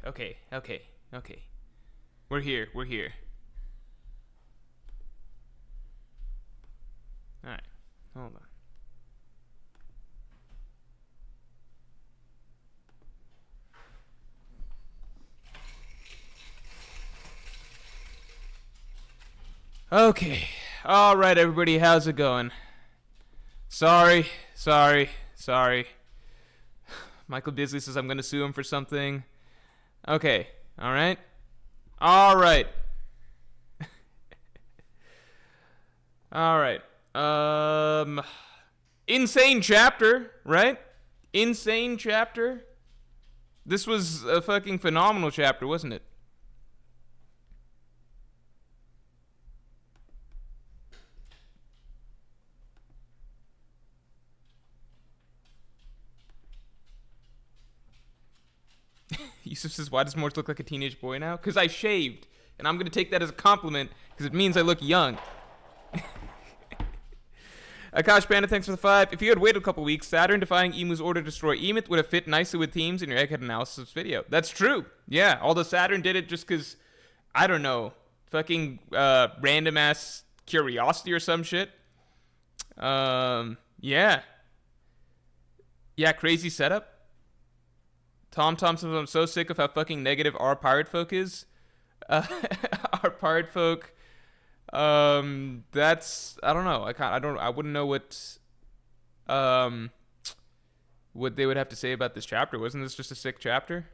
Okay. We're here. Alright, hold on. Okay. Alright, everybody, how's it going? Sorry. Michael Bisley says I'm gonna sue him for something. Okay, alright. Alright. Insane chapter, right? Insane chapter. This was a fucking phenomenal chapter, wasn't it? Yusuf says, why does Morse look like a teenage boy now? Because I shaved. And I'm going to take that as a compliment because it means I look young. Akash Panda, thanks for the 5. If you had waited a couple weeks, Saturn defying Emu's order to destroy Emeth would have fit nicely with themes in your Egghead analysis video. That's true. Yeah, although Saturn did it just because, I don't know, fucking random-ass curiosity or some shit. Yeah. Yeah, crazy setup. Tom says, I'm so sick of how fucking negative our pirate folk is. Our pirate folk, that's, I don't know. I wouldn't know what they would have to say about this chapter. Wasn't this just a sick chapter?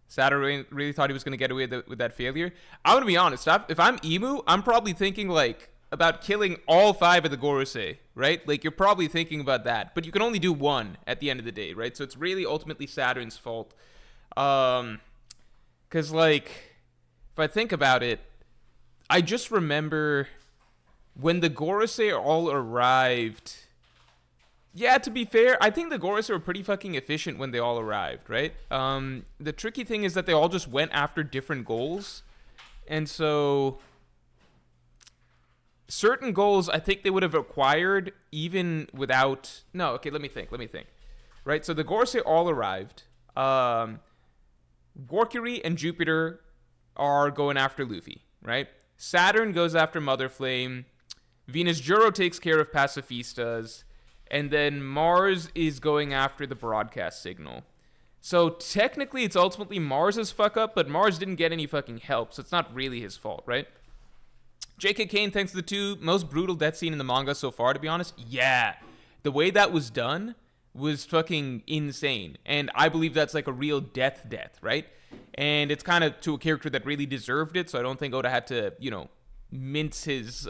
Saturn really thought he was going to get away with that failure. I'm going to be honest. If I'm Emu, I'm probably thinking, like, about killing all 5 of the Goresei, right? Like, you're probably thinking about that. But you can only do 1 at the end of the day, right? So it's really ultimately Saturn's fault. Because, like, if I think about it, I just remember when the Goresei all arrived. Yeah, to be fair, I think the Goresei were pretty fucking efficient when they all arrived, right? The tricky thing is that they all just went after different goals. And so certain goals I think they would have acquired even without... No, okay, let me think. Right, so the Goresei all arrived. Mercury and Jupiter are going after Luffy, right? Saturn goes after Mother Flame. Venus Juro takes care of Pacifistas. And then Mars is going after the broadcast signal. So technically it's ultimately Mars's fuck up, but Mars didn't get any fucking help, so it's not really his fault, right? J.K. Kane, thanks to the 2. Most brutal death scene in the manga so far, to be honest. Yeah. The way that was done was fucking insane. And I believe that's like a real death, right? And it's kind of to a character that really deserved it, so I don't think Oda had to, mince his,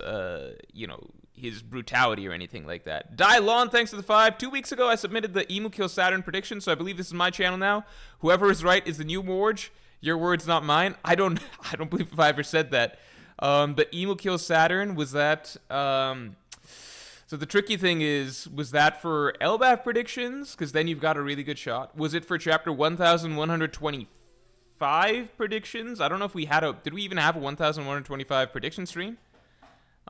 his brutality or anything like that. Dylon, thanks to the 5. 2 weeks ago, I submitted the Emu Kill Saturn prediction, so I believe this is my channel now. Whoever is right is the new Warge. Your words, not mine. I don't believe if I ever said that. But Emu Kill Saturn, was that... So the tricky thing is, was that for LBAF predictions? Because then you've got a really good shot. Was it for chapter 1125 predictions? I don't know if we had a... Did we even have a 1125 prediction stream?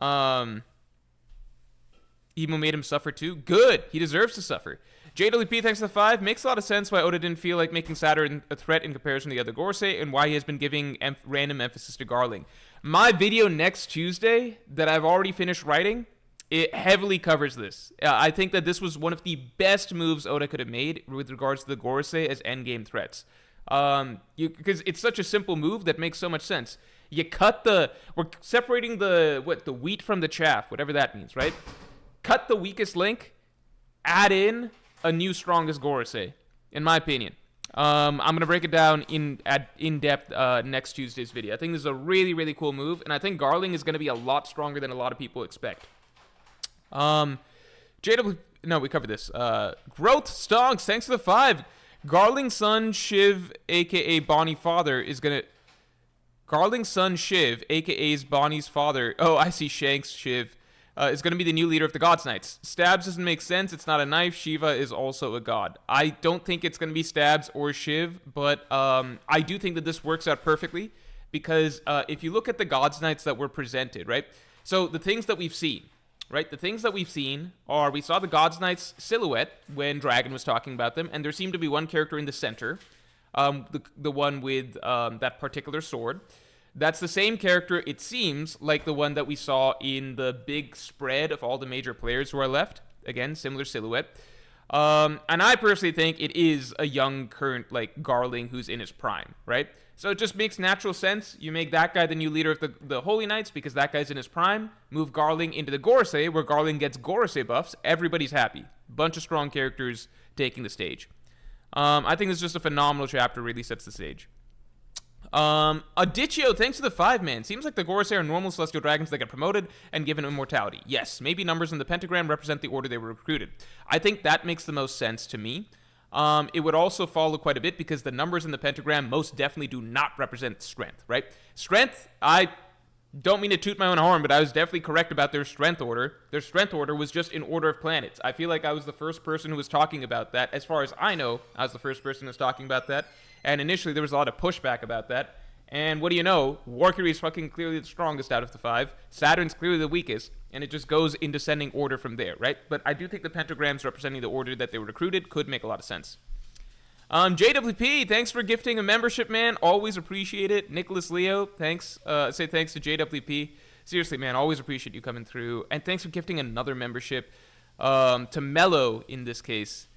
Emo made him suffer too. Good. He deserves to suffer. JWP, thanks to the 5. Makes a lot of sense why Oda didn't feel like making Saturn a threat in comparison to the other Goresei, and why he has been giving random emphasis to Garling. My video next Tuesday that I've already finished writing, it heavily covers this. I think that this was one of the best moves Oda could have made with regards to the Goresei as endgame threats. Because it's such a simple move that makes so much sense. You cut we're separating the wheat from the chaff, whatever that means, right? Cut the weakest link, add in a new strongest Goresei, in my opinion. I'm going to break it down in depth next Tuesday's video. I think this is a really, really cool move, and I think Garling is going to be a lot stronger than a lot of people expect. JW... No, we covered this. Growth Stonks, thanks for the 5. Garling's son, Shiv, a.k.a. Bonnie Father, is going to... Garling's son, Shiv, a.k.a. Bonnie's father... Oh, I see Shanks, Shiv. Is going to be the new leader of the Gods Knights. Stabs doesn't make sense. It's not a knife. Shiva is also a god. I don't think it's going to be Stabs or Shiv, but I do think that this works out perfectly because if you look at the Gods Knights that were presented, right? So the things that we've seen, right? The things that we've seen are, we saw the God's Knight's silhouette when Dragon was talking about them, and there seemed to be one character in the center, the one with that particular sword. That's the same character, it seems, like the one that we saw in the big spread of all the major players who are left. Again, similar silhouette. And I personally think it is a young, current, like, Garling who's in his prime, right? So it just makes natural sense. You make that guy the new leader of the Holy Knights because that guy's in his prime. Move Garling into the Goresei, where Garling gets Goresei buffs. Everybody's happy. Bunch of strong characters taking the stage. I think this is just a phenomenal chapter. Really sets the stage. Aditio, thanks to the 5, man. Seems like the Goresei are normal celestial dragons that get promoted and given immortality. Yes, maybe numbers in the pentagram represent the order they were recruited. I think that makes the most sense to me. It would also follow quite a bit because the numbers in the pentagram most definitely do not represent strength, right? Strength, I don't mean to toot my own horn, but I was definitely correct about their strength order. Their strength order was just in order of planets. I feel like I was the first person who was talking about that. As far as I know, I was the first person who was talking about that. And initially there was a lot of pushback about that. And what do you know? Valkyrie is fucking clearly the strongest out of the 5. Saturn's clearly the weakest. And it just goes in descending order from there, right? But I do think the pentagrams representing the order that they were recruited could make a lot of sense. JWP, thanks for gifting a membership, man. Always appreciate it. Nicholas Leo, thanks. Say thanks to JWP. Seriously, man, always appreciate you coming through. And thanks for gifting another membership to Mello in this case.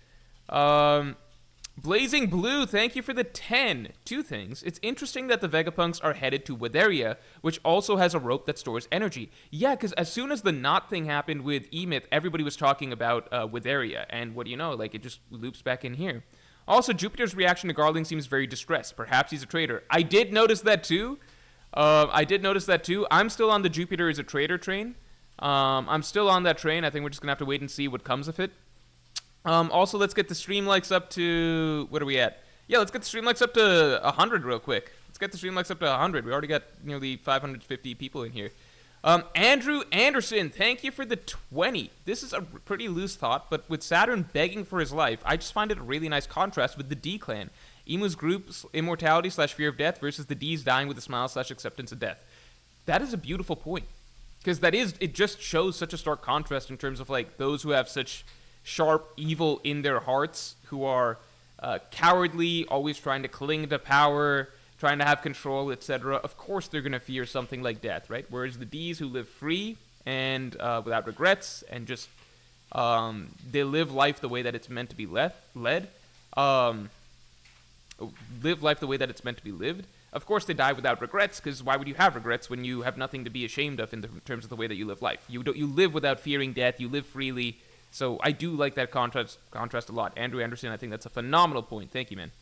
Blazing Blue, thank you for the 10. 2 things. It's interesting that the Vegapunks are headed to Witheria, which also has a rope that stores energy. Yeah, because as soon as the knot thing happened with Emyth, everybody was talking about Witheria. And what do you know? Like, it just loops back in here. Also, Jupiter's reaction to Garling seems very distressed. Perhaps he's a traitor. I did notice that too. I'm still on the Jupiter is a traitor train. I'm still on that train. I think we're just going to have to wait and see what comes of it. Also, let's get the stream likes up to... What are we at? Yeah, let's get the stream likes up to 100 real quick. Let's get the stream likes up to 100. We already got nearly 550 people in here. Andrew Anderson, thank you for the 20. This is a pretty loose thought, but with Saturn begging for his life, I just find it a really nice contrast with the D clan. Emu's group's immortality / fear of death versus the D's dying with a smile / acceptance of death. That is a beautiful point. Because it just shows such a stark contrast in terms of, like, those who have such sharp evil in their hearts, who are cowardly, always trying to cling to power, trying to have control, etc. Of course they're going to fear something like death, right? Whereas the D's who live free and without regrets and just they live life the way that it's meant to be led. Live life the way that it's meant to be lived. Of course they die without regrets, because why would you have regrets when you have nothing to be ashamed of in terms of the way that you live life? You live without fearing death. You live freely. So I do like that contrast a lot. Andrew Anderson, I think that's a phenomenal point. Thank you, man.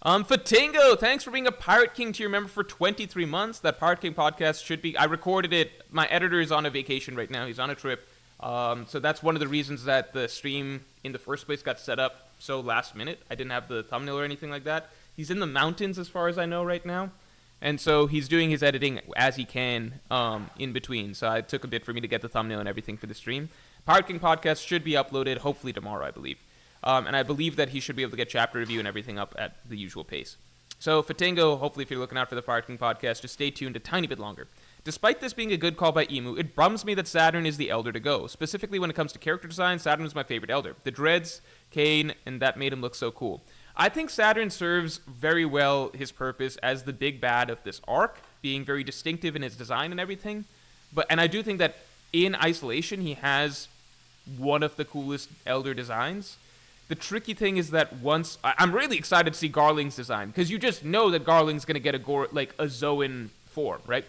Fatingo, thanks for being a Pirate King tier member for 23 months. That Pirate King podcast should be... I recorded it. My editor is on a vacation right now. He's on a trip. So that's one of the reasons that the stream in the first place got set up so last minute. I didn't have the thumbnail or anything like that. He's in the mountains as far as I know right now. And so he's doing his editing as he can in between. So it took a bit for me to get the thumbnail and everything for the stream. Pirate King podcast should be uploaded hopefully tomorrow, I believe. And I believe that he should be able to get chapter review and everything up at the usual pace. So, Fatingo, hopefully if you're looking out for the Pirate King podcast, just stay tuned a tiny bit longer. Despite this being a good call by Emu, it bums me that Saturn is the elder to go. Specifically when it comes to character design, Saturn is my favorite elder. The dreads, Kane, and that made him look so cool. I think Saturn serves very well his purpose as the big bad of this arc, being very distinctive in his design and everything. And I do think that in isolation, he has one of the coolest elder designs. The tricky thing is that I'm really excited to see Garling's design, because you just know that Garling's going to get a Zoan form, right?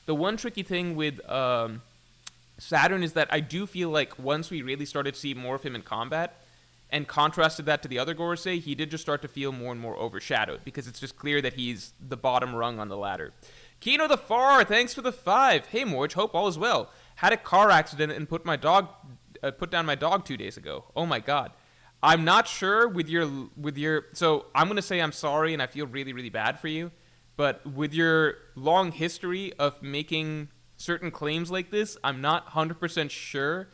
The one tricky thing with Saturn is that I do feel like once we really started to see more of him in combat, and contrasted that to the other Goresei, he did just start to feel more and more overshadowed, because it's just clear that he's the bottom rung on the ladder. Kino the Far, thanks for the 5. Hey Morge, hope all is well. Had a car accident and put down my dog 2 days ago. Oh my god. I'm not sure with your so I'm going to say I'm sorry and I feel really, really bad for you, but with your long history of making certain claims like this, I'm not 100% sure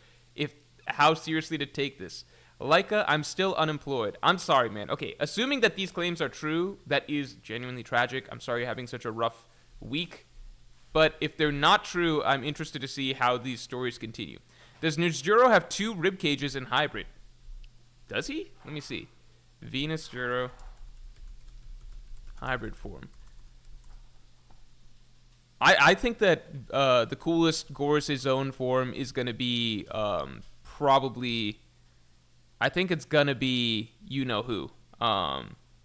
how seriously to take this. Leica, I'm still unemployed. I'm sorry, man. Okay, assuming that these claims are true, that is genuinely tragic. I'm sorry you're having such a rough week, but if they're not true, I'm interested to see how these stories continue. Does Nejuro have 2 rib cages in hybrid? Does he? Let me see. Venus Juro hybrid form. I think that the coolest Goresei Zone form is going to be probably... I think it's going to be you-know-who.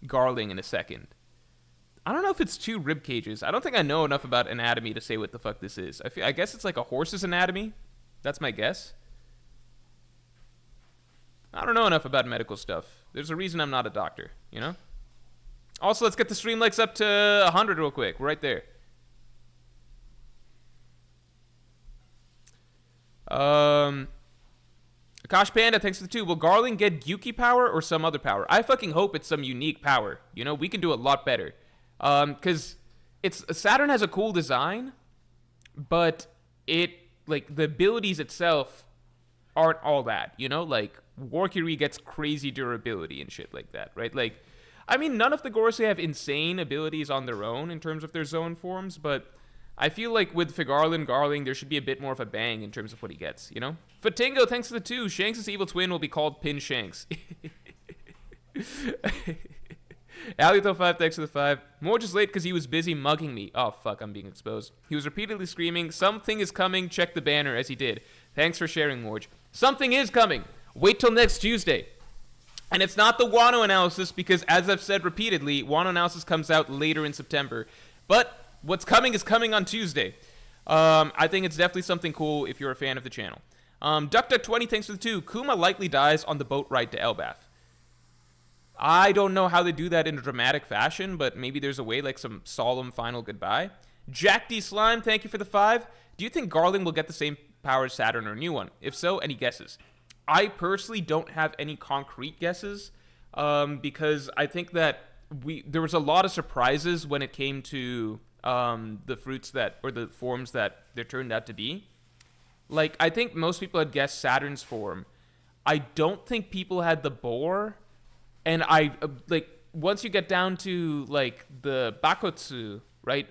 Garling in a second. I don't know if it's 2 rib cages. I don't think I know enough about anatomy to say what the fuck this is. I guess it's like a horse's anatomy. That's my guess. I don't know enough about medical stuff. There's a reason I'm not a doctor, you know? Also, let's get the stream likes up to 100 real quick. We're right there. Akash Panda, thanks for the 2. Will Garling get Gyuki power or some other power? I fucking hope it's some unique power. You know, we can do a lot better. Because Saturn has a cool design, but like, the abilities itself aren't all that, you know? Like, Warcury gets crazy durability and shit like that, right? Like, I mean, none of the Goresei have insane abilities on their own in terms of their zone forms, but I feel like with Garling, there should be a bit more of a bang in terms of what he gets, you know? Fatingo, thanks for the 2. Shanks' evil twin will be called Pin Shanks. Alito5, thanks for the 5. Morge is late because he was busy mugging me. Oh, fuck, I'm being exposed. He was repeatedly screaming, something is coming, check the banner, as he did. Thanks for sharing, Morge. Something is coming. Wait till next Tuesday. And it's not the Wano analysis because, as I've said repeatedly, Wano analysis comes out later in September. But what's coming is coming on Tuesday. I think it's definitely something cool if you're a fan of the channel. DuckDuck20, thanks for the 2. Kuma likely dies on the boat ride to Elbath. I don't know how they do that in a dramatic fashion, but maybe there's a way, like some solemn final goodbye. Jack D. Slime, thank you for the 5. Do you think Garling will get the same power as Saturn or a new one? If so, any guesses? I personally don't have any concrete guesses, because I think that there was a lot of surprises when it came to the fruits or the forms that there turned out to be. Like, I think most people had guessed Saturn's form. I don't think people had the boar. And once you get down to, like, the Bakotsu, right,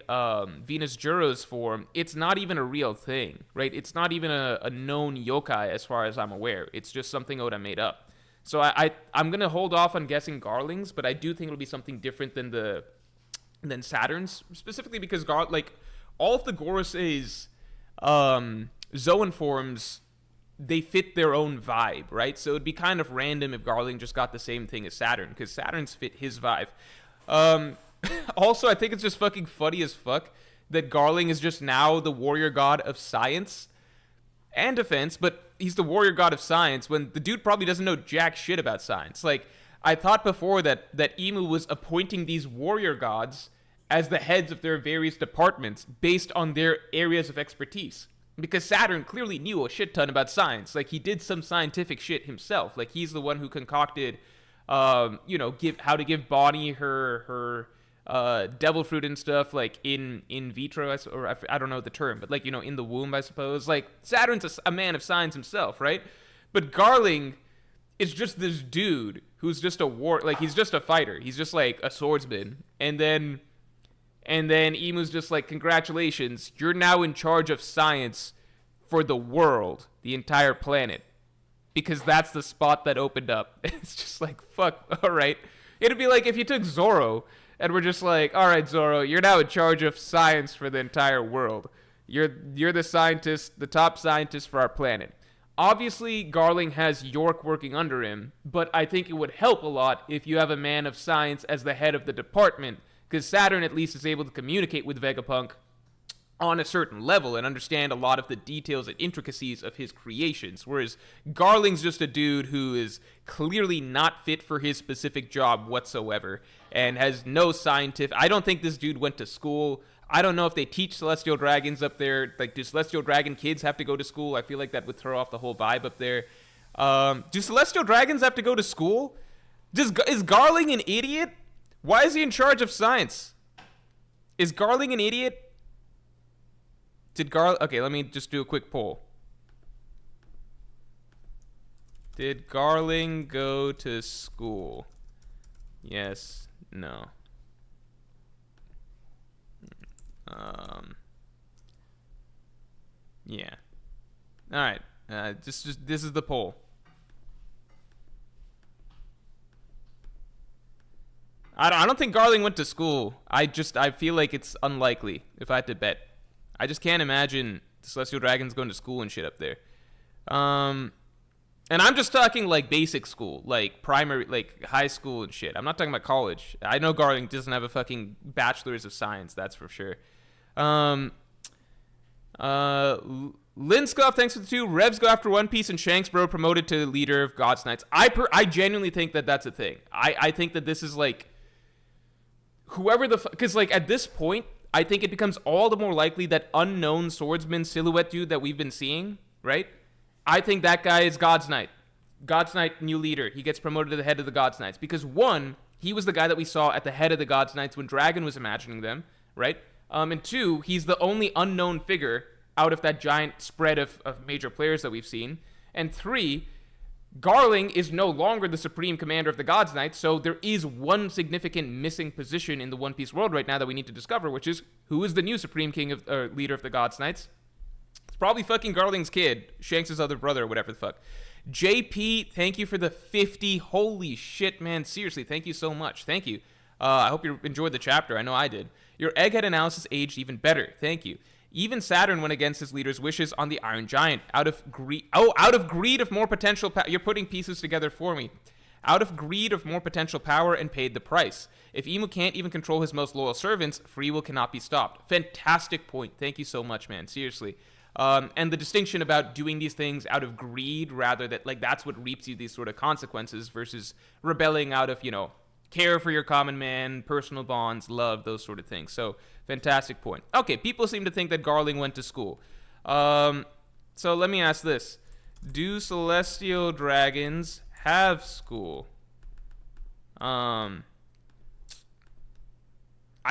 Venus Juro's form, it's not even a real thing, right? It's not even a known yokai as far as I'm aware. It's just something Oda made up. So I'm going to hold off on guessing Garling's, but I do think it'll be something different than Saturn's, specifically because, all of the Goresei's Zoan forms, they fit their own vibe, right? So it'd be kind of random if Garling just got the same thing as Saturn, because Saturn's fit his vibe. Also, I think it's just fucking funny as fuck that Garling is just now the warrior god of science and defense, but he's the warrior god of science when the dude probably doesn't know jack shit about science. Like, I thought before that Imu was appointing these warrior gods as the heads of their various departments based on their areas of expertise. Because Saturn clearly knew a shit ton about science. Like, he did some scientific shit himself. Like, he's the one who concocted, how to give Bonnie her devil fruit and stuff, like, in vitro, or I don't know the term, but, like, in the womb, I suppose. Like, Saturn's a man of science himself, right? But Garling is just this dude who's just he's just a fighter. He's just, like, a swordsman. And then Imu's just like, congratulations, you're now in charge of science for the world, the entire planet. Because that's the spot that opened up. It's just like, fuck, all right. It'd be like if you took Zoro and we're just like, all right, Zoro, you're now in charge of science for the entire world. You're the scientist, the top scientist for our planet. Obviously, Garling has York working under him, but I think it would help a lot if you have a man of science as the head of the department, because Saturn at least is able to communicate with Vegapunk on a certain level and understand a lot of the details and intricacies of his creations, whereas Garling's just a dude who is clearly not fit for his specific job whatsoever and has no scientific... I don't think this dude went to school. I don't know if they teach Celestial Dragons up there. Like, do Celestial Dragon kids have to go to school? I feel like that would throw off the whole vibe up there. Do Celestial Dragons have to go to school? Is Garling an idiot? Why is he in charge of science? Is Garling an idiot? Okay, let me just do a quick poll. Did Garling go to school? Yes, no. Yeah. All right. Just this is the poll. I don't think Garling went to school. I feel like it's unlikely if I had to bet. I just can't imagine the Celestial Dragons going to school and shit up there. And I'm just talking like basic school, like primary, like high school and shit. I'm not talking about college. I know Garling doesn't have a fucking bachelor's of science, that's for sure. Linskoff, thanks for the 2. Revs go after One Piece and Shanks, bro, promoted to leader of God's Knights. I genuinely think that that's a thing. I think that this is like whoever because like at this point, I think it becomes all the more likely that unknown swordsman silhouette dude that we've been seeing, right? I think that guy is God's Knight. God's Knight, new leader. He gets promoted to the head of the God's Knights. Because one, he was the guy that we saw at the head of the God's Knights when Dragon was imagining them, right? And two, he's the only unknown figure out of that giant spread of major players that we've seen. And three, Garling is no longer the supreme commander of the God's Knights, so there is one significant missing position in the One Piece world right now that we need to discover, which is who is the new supreme king of leader of the God's Knights? It's probably fucking Garling's kid, Shanks' other brother, or whatever the fuck. JP, thank you for the 50. Holy shit, man. Seriously, thank you so much. Thank you. I hope you enjoyed the chapter. I know I did. Your egghead analysis aged even better. Thank you. Even Saturn went against his leader's wishes on the Iron Giant. Out of greed of more potential power. You're putting pieces together for me. Out of greed of more potential power and paid the price. If Imu can't even control his most loyal servants, free will cannot be stopped. Fantastic point. Thank you so much, man. Seriously. And the distinction about doing these things out of greed rather that like that's what reaps you these sort of consequences versus rebelling out of, care for your common man, personal bonds, love, those sort of things. So, fantastic point. Okay, people seem to think that Garling went to school. So let me ask this. Do celestial dragons have school? I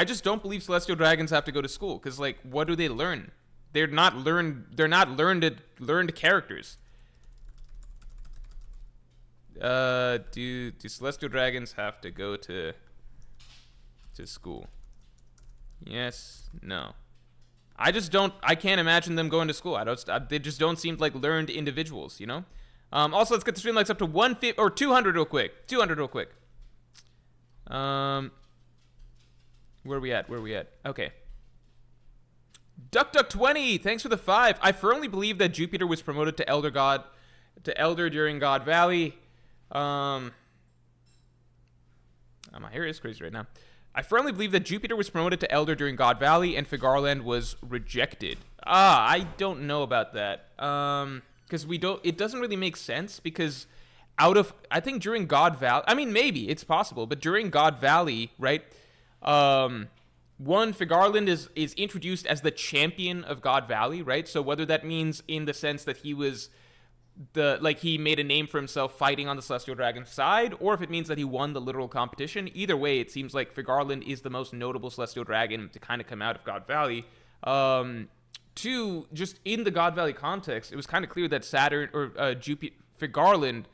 just don't believe celestial dragons have to go to school because like what do they learn? They're not learned characters. Do celestial dragons have to go to school? Yes, no. I can't imagine them going to school. They just don't seem like learned individuals, Also, let's get the stream likes up to 150 or 200 real quick. 200 real quick. Where are we at? Okay. Duck20, thanks for the 5. I firmly believe that Jupiter was promoted to Elder during God Valley. My hair is crazy right now. I firmly believe that Jupiter was promoted to Elder during God Valley and Figarland was rejected. I don't know about that. Because it doesn't really make sense because I think during God Valley, I mean, maybe it's possible, but during God Valley, right? One, Figarland is introduced as the champion of God Valley, right? So whether that means in the sense that he was he made a name for himself fighting on the Celestial Dragon side, or if it means that he won the literal competition, either way, it seems like Figarland is the most notable Celestial Dragon to kind of come out of God Valley. Two, just in the God Valley context, it was kind of clear that Saturn or Jupiter, Figarland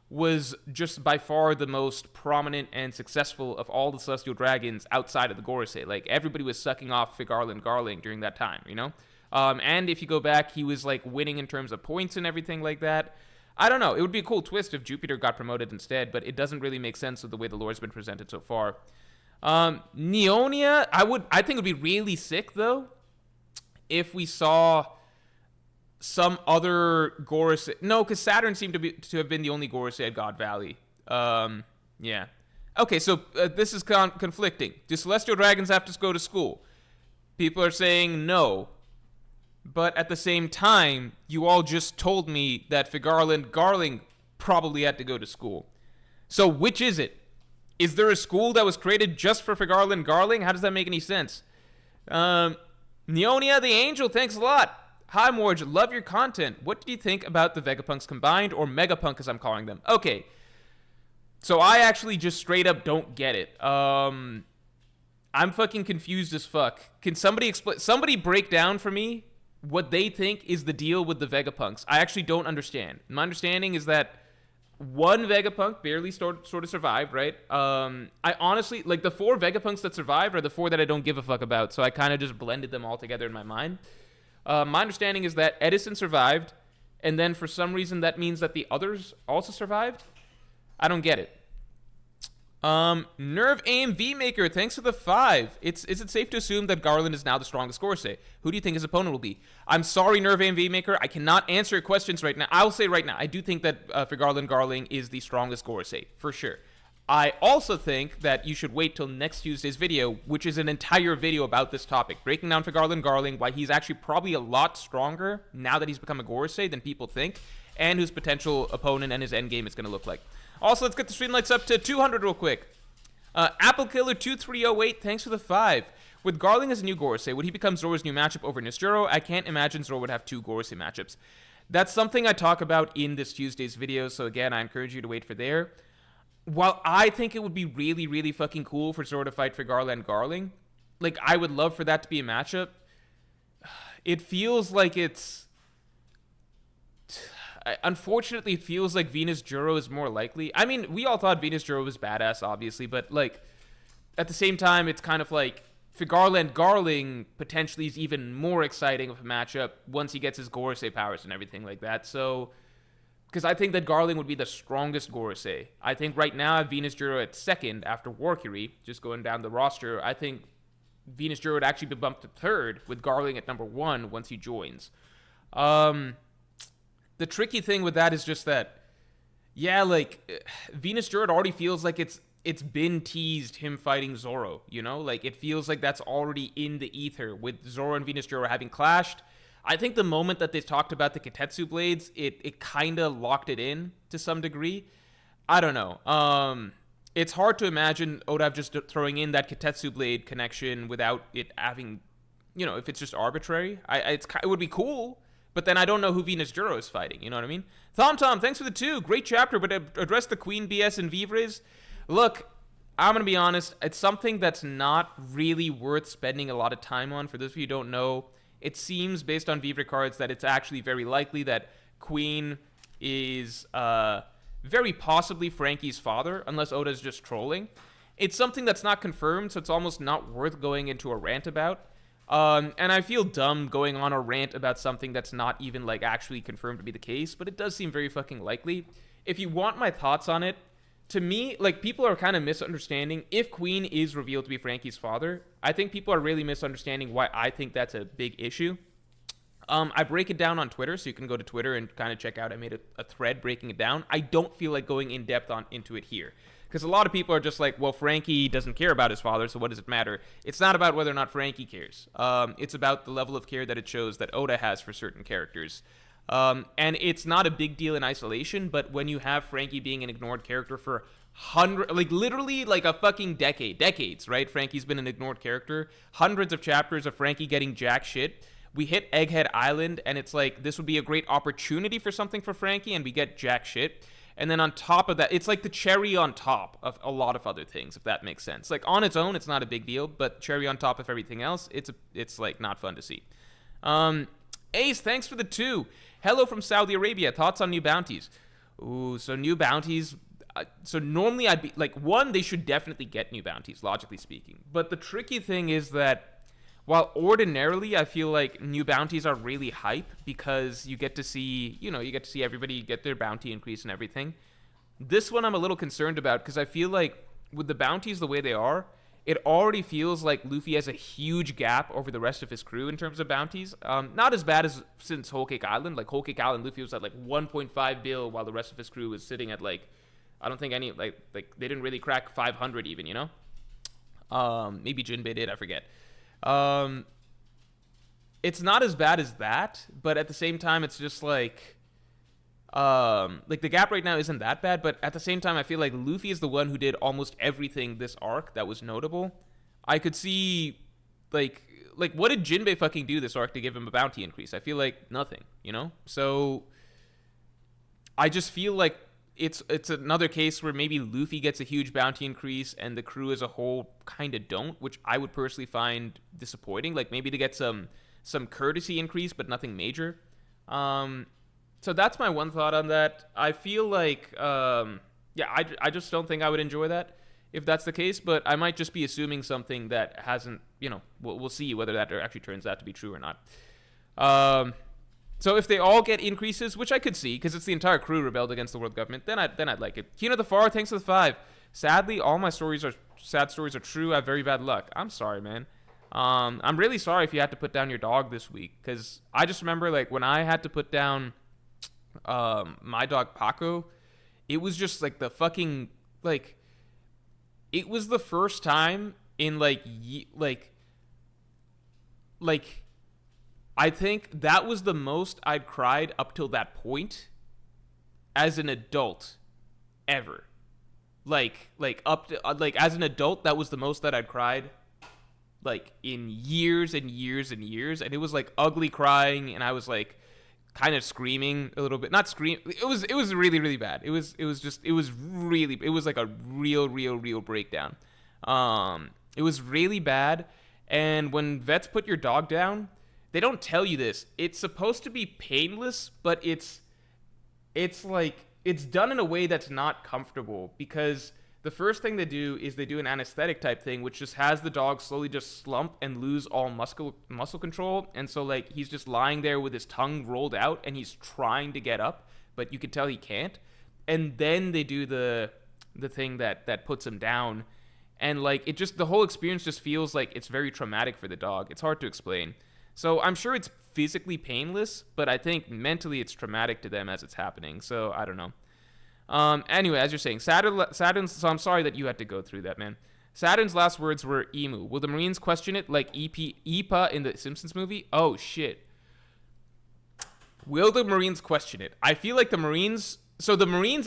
was just by far the most prominent and successful of all the Celestial Dragons outside of the Goresei. Like, everybody was sucking off Figarland Garling during that time, And if you go back, he was, winning in terms of points and everything like that. I don't know. It would be a cool twist if Jupiter got promoted instead, but it doesn't really make sense with the way the lore's been presented so far. Neonia, I think it would be really sick, though, if we saw some other Goresei. No, because Saturn seemed to have been the only Goresei at God Valley. Yeah. Okay, so this is conflicting. Do Celestial Dragons have to go to school? People are saying no. But at the same time, you all just told me that Figarland Garling probably had to go to school. So which is it? Is there a school that was created just for Figarland Garling? How does that make any sense? Neonia the Angel, thanks a lot. Hi, Morge, love your content. What do you think about the Vegapunks combined, or Megapunk as I'm calling them? Okay, so I actually just straight up don't get it. I'm fucking confused as fuck. Can somebody break down for me what they think is the deal with the Vegapunks? I actually don't understand. My understanding is that one Vegapunk barely sort of survived, right? I honestly, the 4 Vegapunks that survived are the 4 that I don't give a fuck about, so I kind of just blended them all together in my mind. My understanding is that Edison survived, and then for some reason that means that the others also survived. I don't get it. Nerve AMV Maker, thanks for the 5. Is it safe to assume that Garland is now the strongest Goresei? Who do you think his opponent will be? I'm sorry, Nerve AMV Maker, I cannot answer your questions right now. I'll say right now, I do think that for Garling is the strongest Goresei, for sure. I also think that you should wait till next Tuesday's video, which is an entire video about this topic, breaking down for Garling, why he's actually probably a lot stronger now that he's become a Goresei than people think, and whose potential opponent and his endgame is going to look like. Also, let's get the stream lights up to 200 real quick. Apple Killer 2308, thanks for the 5. With Garling as a new Goresei, would he become Zoro's new matchup over Nisturo? I can't imagine Zoro would have 2 Goresei matchups. That's something I talk about in this Tuesday's video, so again, I encourage you to wait for there. While I think it would be really, really fucking cool for Zoro to fight for Garling, like, I would love for that to be a matchup, it feels like it's... Unfortunately, it feels like Venus Juro is more likely. I mean, we all thought Venus Juro was badass, obviously, but, like, at the same time, it's kind of like, for Garling potentially is even more exciting of a matchup once he gets his Goresei powers and everything like that, so... Because I think that Garling would be the strongest Goresei. I think right now, I have Venus Juro at 2nd after Warcury, just going down the roster. I think Venus Juro would actually be bumped to 3rd, with Garling at number 1 once he joins. The tricky thing with that is just that, yeah, like, Venus Juro already feels like it's been teased him fighting Zoro, you know? Like, it feels like that's already in the ether, with Zoro and Venus Juro having clashed. I think the moment that they talked about the Kitetsu blades, it kind of locked it in to some degree. I don't know. It's hard to imagine Oda just throwing in that Kitetsu blade connection without it having, you know, if it's just arbitrary. It would be cool. But then I don't know who Venus Juro is fighting, you know what I mean? Tom, thanks for the 2. Great chapter, but address the Queen BS and Vivres. Look, I'm going to be honest. It's something that's not really worth spending a lot of time on. For those of you who don't know, it seems, based on Vivre cards, that it's actually very likely that Queen is very possibly Franky's father, unless Oda's just trolling. It's something that's not confirmed, so it's almost not worth going into a rant about. And I feel dumb going on a rant about something that's not even, like, actually confirmed to be the case, but it does seem very fucking likely. If you want my thoughts on it, to me, like, people are kind of misunderstanding. If Queen is revealed to be Franky's father, I think people are really misunderstanding why I think that's a big issue. I break it down on Twitter, so you can go to Twitter and kind of check out. I made a thread breaking it down. I don't feel like going in depth into it here. Because a lot of people are just like, well, Franky doesn't care about his father, so what does it matter? It's not about whether or not Franky cares. It's about the level of care that it shows that Oda has for certain characters. And it's not a big deal in isolation, but when you have Franky being an ignored character for literally like a fucking decades, right? Franky's been an ignored character. Hundreds of chapters of Franky getting jack shit. We hit Egghead Island, and it's like, this would be a great opportunity for something for Franky, and we get jack shit. And then on top of that, it's like the cherry on top of a lot of other things, if that makes sense. Like, on its own, it's not a big deal, but cherry on top of everything else, it's like, not fun to see. Ace, thanks for the 2. Hello from Saudi Arabia. Thoughts on new bounties? Ooh, so new bounties. So normally I'd be, like, 1, they should definitely get new bounties, logically speaking. But the tricky thing is that, while ordinarily I feel like new bounties are really hype because you get to see, everybody get their bounty increase and everything. This one I'm a little concerned about because I feel like with the bounties the way they are, it already feels like Luffy has a huge gap over the rest of his crew in terms of bounties. Not as bad as since Whole Cake Island. Like, Whole Cake Island, Luffy was at like 1.5 bill while the rest of his crew was sitting at like, I don't think any, like they didn't really crack 500 even, you know? Maybe Jinbei did, I forget. It's not as bad as that, but at the same time, it's just like the gap right now isn't that bad, but at the same time, I feel like Luffy is the one who did almost everything this arc that was notable. I could see, like what did Jinbei fucking do this arc to give him a bounty increase? I feel like nothing, you know? So, I just feel like it's another case where maybe Luffy gets a huge bounty increase and the crew as a whole kind of don't, which I would personally find disappointing. Like, maybe to get some courtesy increase, but nothing major. So that's my one thought on that. I feel like, I just don't think I would enjoy that if that's the case, but I might just be assuming something that hasn't, we'll see whether that actually turns out to be true or not. So if they all get increases, which I could see, because it's the entire crew rebelled against the world government, then I'd like it. Kino the Far, thanks for the 5. Sadly, all my sad stories are true. I have very bad luck. I'm sorry, man. I'm really sorry if you had to put down your dog this week, because I just remember, like, when I had to put down my dog Paco, it was just like the fucking, like, it was the first time in like I think that was the most I'd cried up till that point as an adult ever. Like up to, like as an adult, that was the most that I'd cried like in years and years and years, and it was like ugly crying, and I was like kind of screaming a little bit. Not scream. It was really, really bad. It was like a real breakdown. It was really bad. And when vets put your dog down, they don't tell you this. It's supposed to be painless, but it's like it's done in a way that's not comfortable, because the first thing they do is they do an anesthetic type thing, which just has the dog slowly just slump and lose all muscle control. And so like he's just lying there with his tongue rolled out, and he's trying to get up, but you can tell he can't. And then they do the thing that puts him down, and like it just, the whole experience just feels like it's very traumatic for the dog. It's hard to explain. So I'm sure it's physically painless, but I think mentally it's traumatic to them as it's happening. So I don't know. Anyway, as you're saying, Saturn's, so I'm sorry that you had to go through that, man. Saturn's last words were emu. Will the Marines question it like EPA in the Simpsons movie? Oh, shit. Will the Marines question it? I feel like the Marines,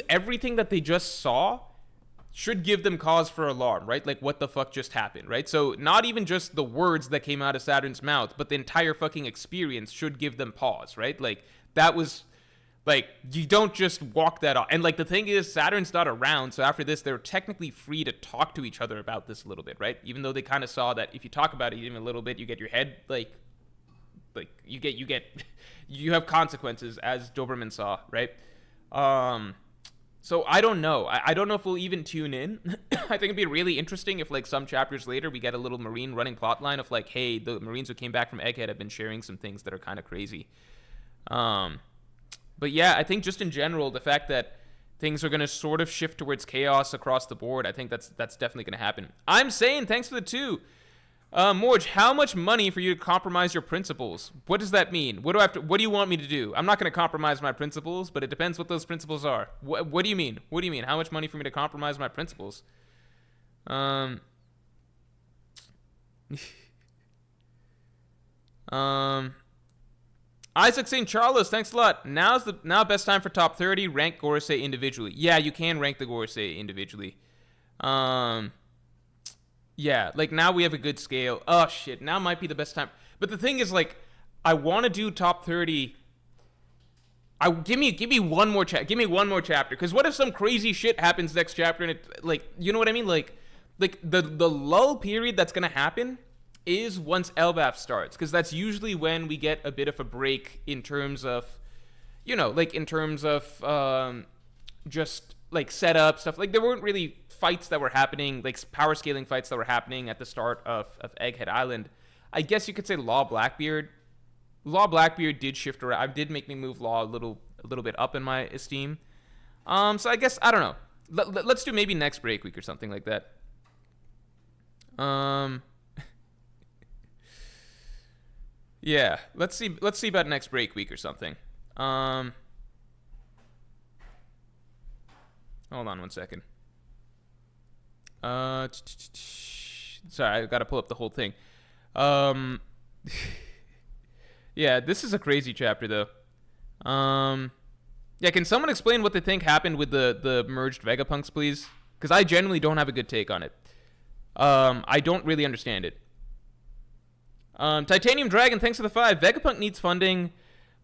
everything that they just saw should give them cause for alarm, right? Like, what the fuck just happened, right? So not even just the words that came out of Saturn's mouth, but the entire fucking experience should give them pause, right? Like, that was... Like, you don't just walk that off. And, like, the thing is, Saturn's not around, so after this, they're technically free to talk to each other about this a little bit, right? Even though they kind of saw that if you talk about it even a little bit, you get your head, like you have consequences, as Doberman saw, right? So I don't know. I don't know if we'll even tune in. I think it'd be really interesting if, like, some chapters later, we get a little Marine running plotline of, like, hey, the Marines who came back from Egghead have been sharing some things that are kind of crazy. But yeah, I think just in general, the fact that things are going to sort of shift towards chaos across the board, I think that's definitely going to happen. I'm saying, thanks for the 2. Morge, how much money for you to compromise your principles? What does that mean? What do you want me to do? I'm not going to compromise my principles, but it depends what those principles are. What do you mean? What do you mean? How much money for me to compromise my principles? Isaac St. Charles, thanks a lot. Now best time for top 30. Rank Goresei individually. Yeah, you can rank the Goresei individually. Yeah, like now we have a good scale. Oh shit, now might be the best time. But the thing is, like, I want to do top 30. Give me one more chapter. Give me one more chapter. Because what if some crazy shit happens next chapter and it, like, you know what I mean? Like the lull period that's gonna happen is once Elbaf starts, because that's usually when we get a bit of a break in terms of, you know, like in terms of just like setup stuff. Like there weren't really fights that were happening, like power scaling fights that were happening at the start of Egghead Island. I guess you could say Law Blackbeard did shift around, did make me move Law a little bit up in my esteem. So I guess, I don't know. Let's do maybe next break week or something like that. Yeah, let's see about next break week or something. Hold on one second. Sorry, I've got to pull up the whole thing. Yeah, this is a crazy chapter though. Yeah, can someone explain what they think happened with the merged Vegapunks, please? Because I genuinely don't have a good take on it. I don't really understand it. Titanium Dragon, thanks for the 5. Vegapunk needs funding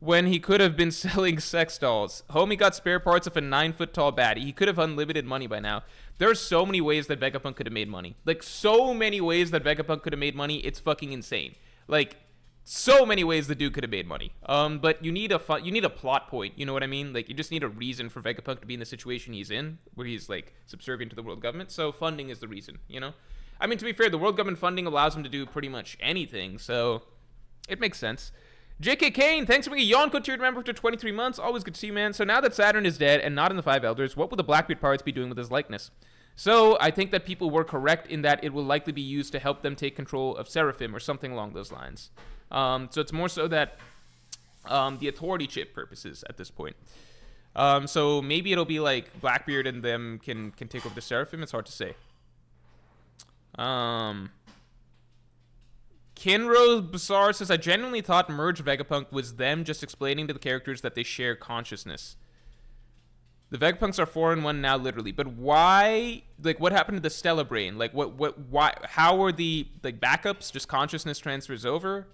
when he could have been selling sex dolls. Homie got spare parts of a 9-foot-tall baddie. He could have unlimited money by now. There are so many ways that Vegapunk could have made money. Like, so many ways that Vegapunk could have made money. It's fucking insane. Like, so many ways the dude could have made money. But you need a plot point. You know what I mean? Like, you just need a reason for Vegapunk to be in the situation he's in, where he's, like, subservient to the world government. So funding is the reason, you know? I mean, to be fair, the world government funding allows him to do pretty much anything, so it makes sense. JK Kane, thanks for being a Yonko tiered member for 23 months. Always good to see you, man. So now that Saturn is dead and not in the Five Elders, what will the Blackbeard pirates be doing with his likeness? So I think that people were correct in that it will likely be used to help them take control of Seraphim or something along those lines. So it's more so that the authority chip purposes at this point. So maybe it'll be like Blackbeard and them can take over the Seraphim. It's hard to say. Kinro Bazaar says, I genuinely thought Merge Vegapunk was them just explaining to the characters that they share consciousness. The Vegapunks are 4 in 1 now, literally. But why? Like, what happened to the Stella Brain? Like, why? How are the like backups? Just consciousness transfers over?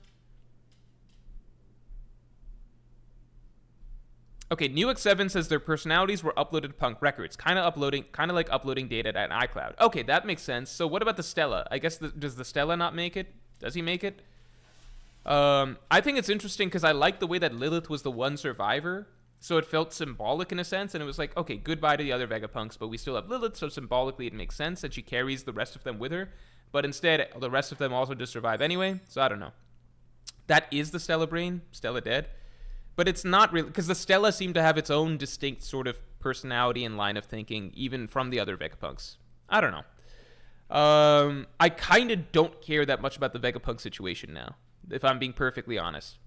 Okay, Newx7 says their personalities were uploaded to Punk Records, kind of like uploading data at iCloud. Okay, that makes sense. So what about the Stella? I guess does the Stella not make it? Does he make it? I think it's interesting because I like the way that Lilith was the one survivor, so it felt symbolic in a sense, and it was like, okay, goodbye to the other Vegapunks, but we still have Lilith, so symbolically it makes sense that she carries the rest of them with her, but instead the rest of them also just survive anyway, so I don't know. That is the Stella Brain, Stella dead, but it's not really, because the Stella seemed to have its own distinct sort of personality and line of thinking, even from the other Vegapunks. I don't know. I kind of don't care that much about the Vegapunk situation now, if I'm being perfectly honest.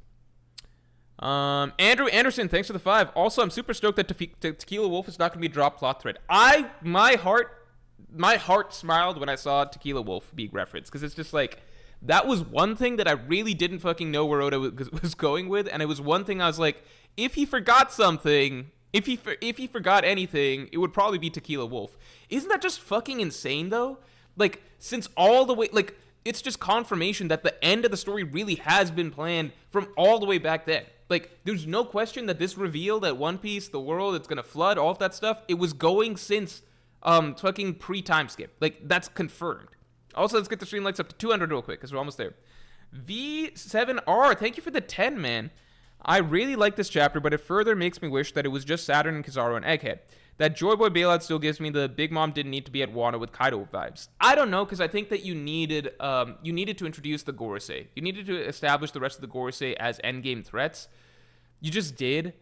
Andrew Anderson, thanks for the 5. Also, I'm super stoked that Tequila Wolf is not going to be a drop plot thread. My heart smiled when I saw Tequila Wolf being referenced, because it's just like, that was one thing that I really didn't fucking know where Oda was going with, and it was one thing I was like, if he forgot something, if he forgot anything, it would probably be Tequila Wolf. Isn't that just fucking insane, though? Like, since all the way, like, it's just confirmation that the end of the story really has been planned from all the way back then. Like, there's no question that this reveal that One Piece, the world, it's gonna flood, all of that stuff, it was going since, fucking pre-time skip. Like, that's confirmed. Also, let's get the stream likes up to 200 real quick, because we're almost there. V7R, thank you for the 10, man. I really like this chapter, but it further makes me wish that it was just Saturn and Kizaru and Egghead. That Joy Boy bailout still gives me the Big Mom didn't need to be at Wano with Kaido vibes. I don't know, because I think that you needed to introduce the Goresei. You needed to establish the rest of the Goresei as endgame threats. You just did.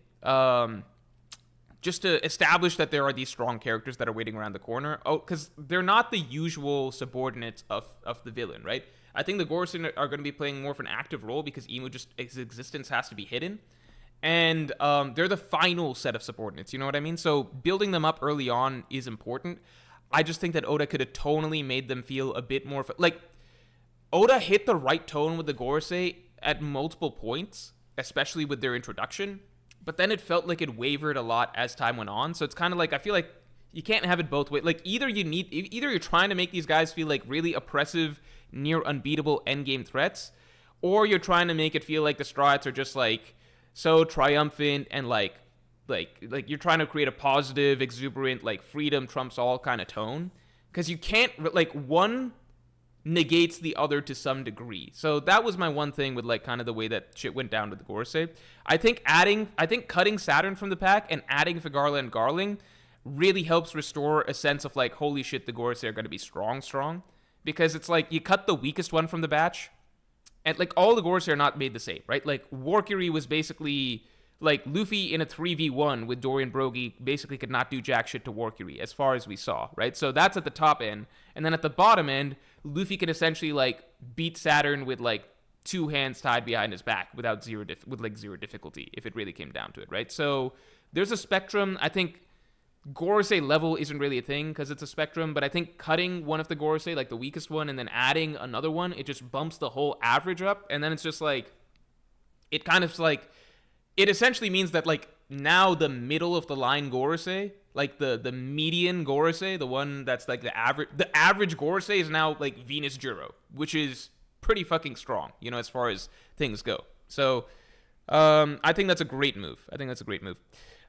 Just to establish that there are these strong characters that are waiting around the corner. Oh, because they're not the usual subordinates of the villain, right? I think the Goresei are going to be playing more of an active role because his existence has to be hidden. And they're the final set of subordinates, you know what I mean? So building them up early on is important. I just think that Oda could have tonally made them feel a bit more... Like, Oda hit the right tone with the Goresei at multiple points, especially with their introduction. But then it felt like it wavered a lot as time went on. So it's kind of like, I feel like you can't have it both ways. Like, either you're trying to make these guys feel like really oppressive, near unbeatable endgame threats, or you're trying to make it feel like the Straw Hats are just like... so triumphant and like you're trying to create a positive, exuberant, like freedom trumps all kind of tone, because you can't, like, one negates the other to some degree. So that was my one thing with like kind of the way that shit went down to the Goresei. I think cutting Saturn from the pack and adding Vegapunk and Garling really helps restore a sense of like, holy shit, the Goresei are going to be strong, because it's like you cut the weakest one from the batch. And, like, all the Goresei are not made the same, right? Like, Warkiri was basically, like, Luffy in a 3v1 with Dorian Brogy basically could not do jack shit to Warkiri, as far as we saw, right? So that's at the top end. And then at the bottom end, Luffy can essentially, like, beat Saturn with, like, 2 hands tied behind his back with zero difficulty, if it really came down to it, right? So there's a spectrum. I think Goresei level isn't really a thing because it's a spectrum, but I think cutting one of the Goresei, like the weakest one, and then adding another one, it just bumps the whole average up, and then it's just like, it kind of like, it essentially means that like now the middle of the line Goresei, like the median Goresei, the one that's like the average Goresei is now like Venus Juro, which is pretty fucking strong, you know, as far as things go. So I think that's a great move.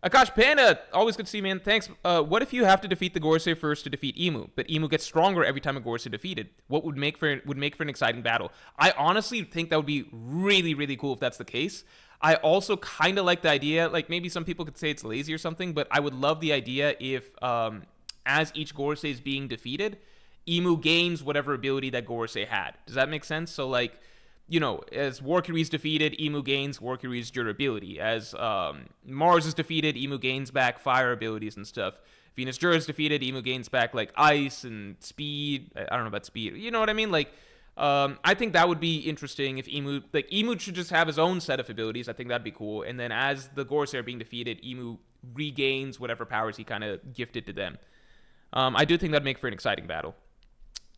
Akash Panda, always good to see you, man. Thanks. What if you have to defeat the Goresei first to defeat Emu, but Emu gets stronger every time a Goresei defeated? What would make for an exciting battle? I honestly think that would be really, really cool if that's the case. I also kind of like the idea, like maybe some people could say it's lazy or something, but I would love the idea if, as each Goresei is being defeated, Emu gains whatever ability that Goresei had. Does that make sense? So like, as Warcury's defeated, Emu gains Warcury's durability. As Mars is defeated, Emu gains back fire abilities and stuff. Venus Jura is defeated, Emu gains back like ice and speed. I don't know about speed. You know what I mean? Like, I think that would be interesting if Emu should just have his own set of abilities. I think that'd be cool. And then as the Goresei are being defeated, Emu regains whatever powers he kind of gifted to them. I do think that'd make for an exciting battle.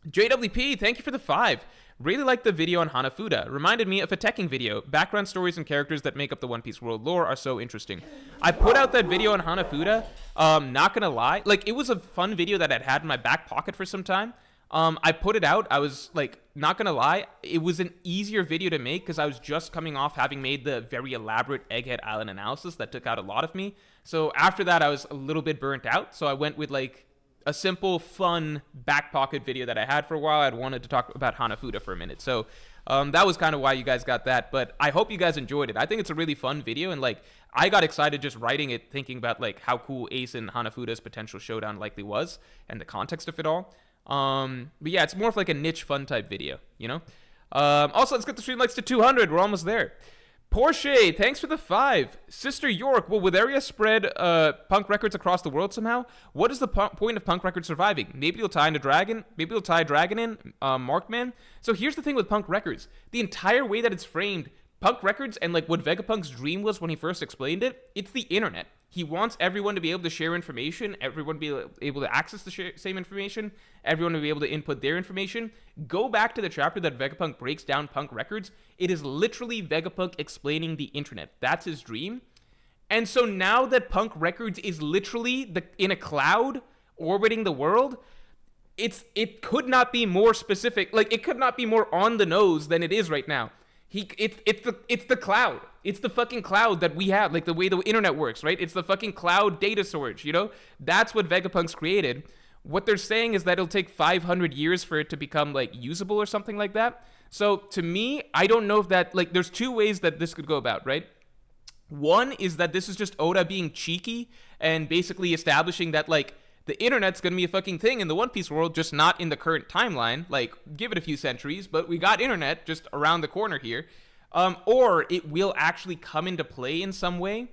JWP, thank you for the 5. Really liked the video on Hanafuda. Reminded me of a Tekken video. Background stories and characters that make up the One Piece world lore are so interesting. I put out that video on Hanafuda. Not gonna lie, like, it was a fun video that I'd had in my back pocket for some time. I put it out. I was like, not gonna lie, it was an easier video to make because I was just coming off having made the very elaborate Egghead Island analysis that took out a lot of me. So after that, I was a little bit burnt out. So I went with like a simple, fun back pocket video that I had for a while. I'd wanted to talk about Hanafuda for a minute. So that was kind of why you guys got that. But I hope you guys enjoyed it. I think it's a really fun video. And like, I got excited just writing it, thinking about like how cool Ace and Hanafuda's potential showdown likely was and the context of it all. But yeah, it's more of like a niche fun type video, Also, let's get the stream likes to 200. We're almost there. Porsche, thanks for the 5. Sister York, will Witheria spread punk records across the world somehow? What is the point of punk records surviving? Maybe you'll tie Dragon in, Markman. So here's the thing with punk records. The entire way that it's framed, punk records and like what Vegapunk's dream was when he first explained it, it's the internet. He wants everyone to be able to share information, everyone to be able to access the same information, everyone to be able to input their information. Go back to the chapter that Vegapunk breaks down punk records. It is literally Vegapunk explaining the internet. That's his dream. And so now that punk records is literally in a cloud orbiting the world, it could not be more specific. Like, it could not be more on the nose than it is right now. It's the cloud. It's the fucking cloud that we have, like the way the internet works, right? It's the fucking cloud data storage, That's what Vegapunk's created. What they're saying is that it'll take 500 years for it to become, like, usable or something like that. So, to me, I don't know if that, like, there's two ways that this could go about, right? One is that this is just Oda being cheeky and basically establishing that, like, the internet's gonna be a fucking thing in the One Piece world, just not in the current timeline. Like, give it a few centuries, but we got internet just around the corner here. Or it will actually come into play in some way.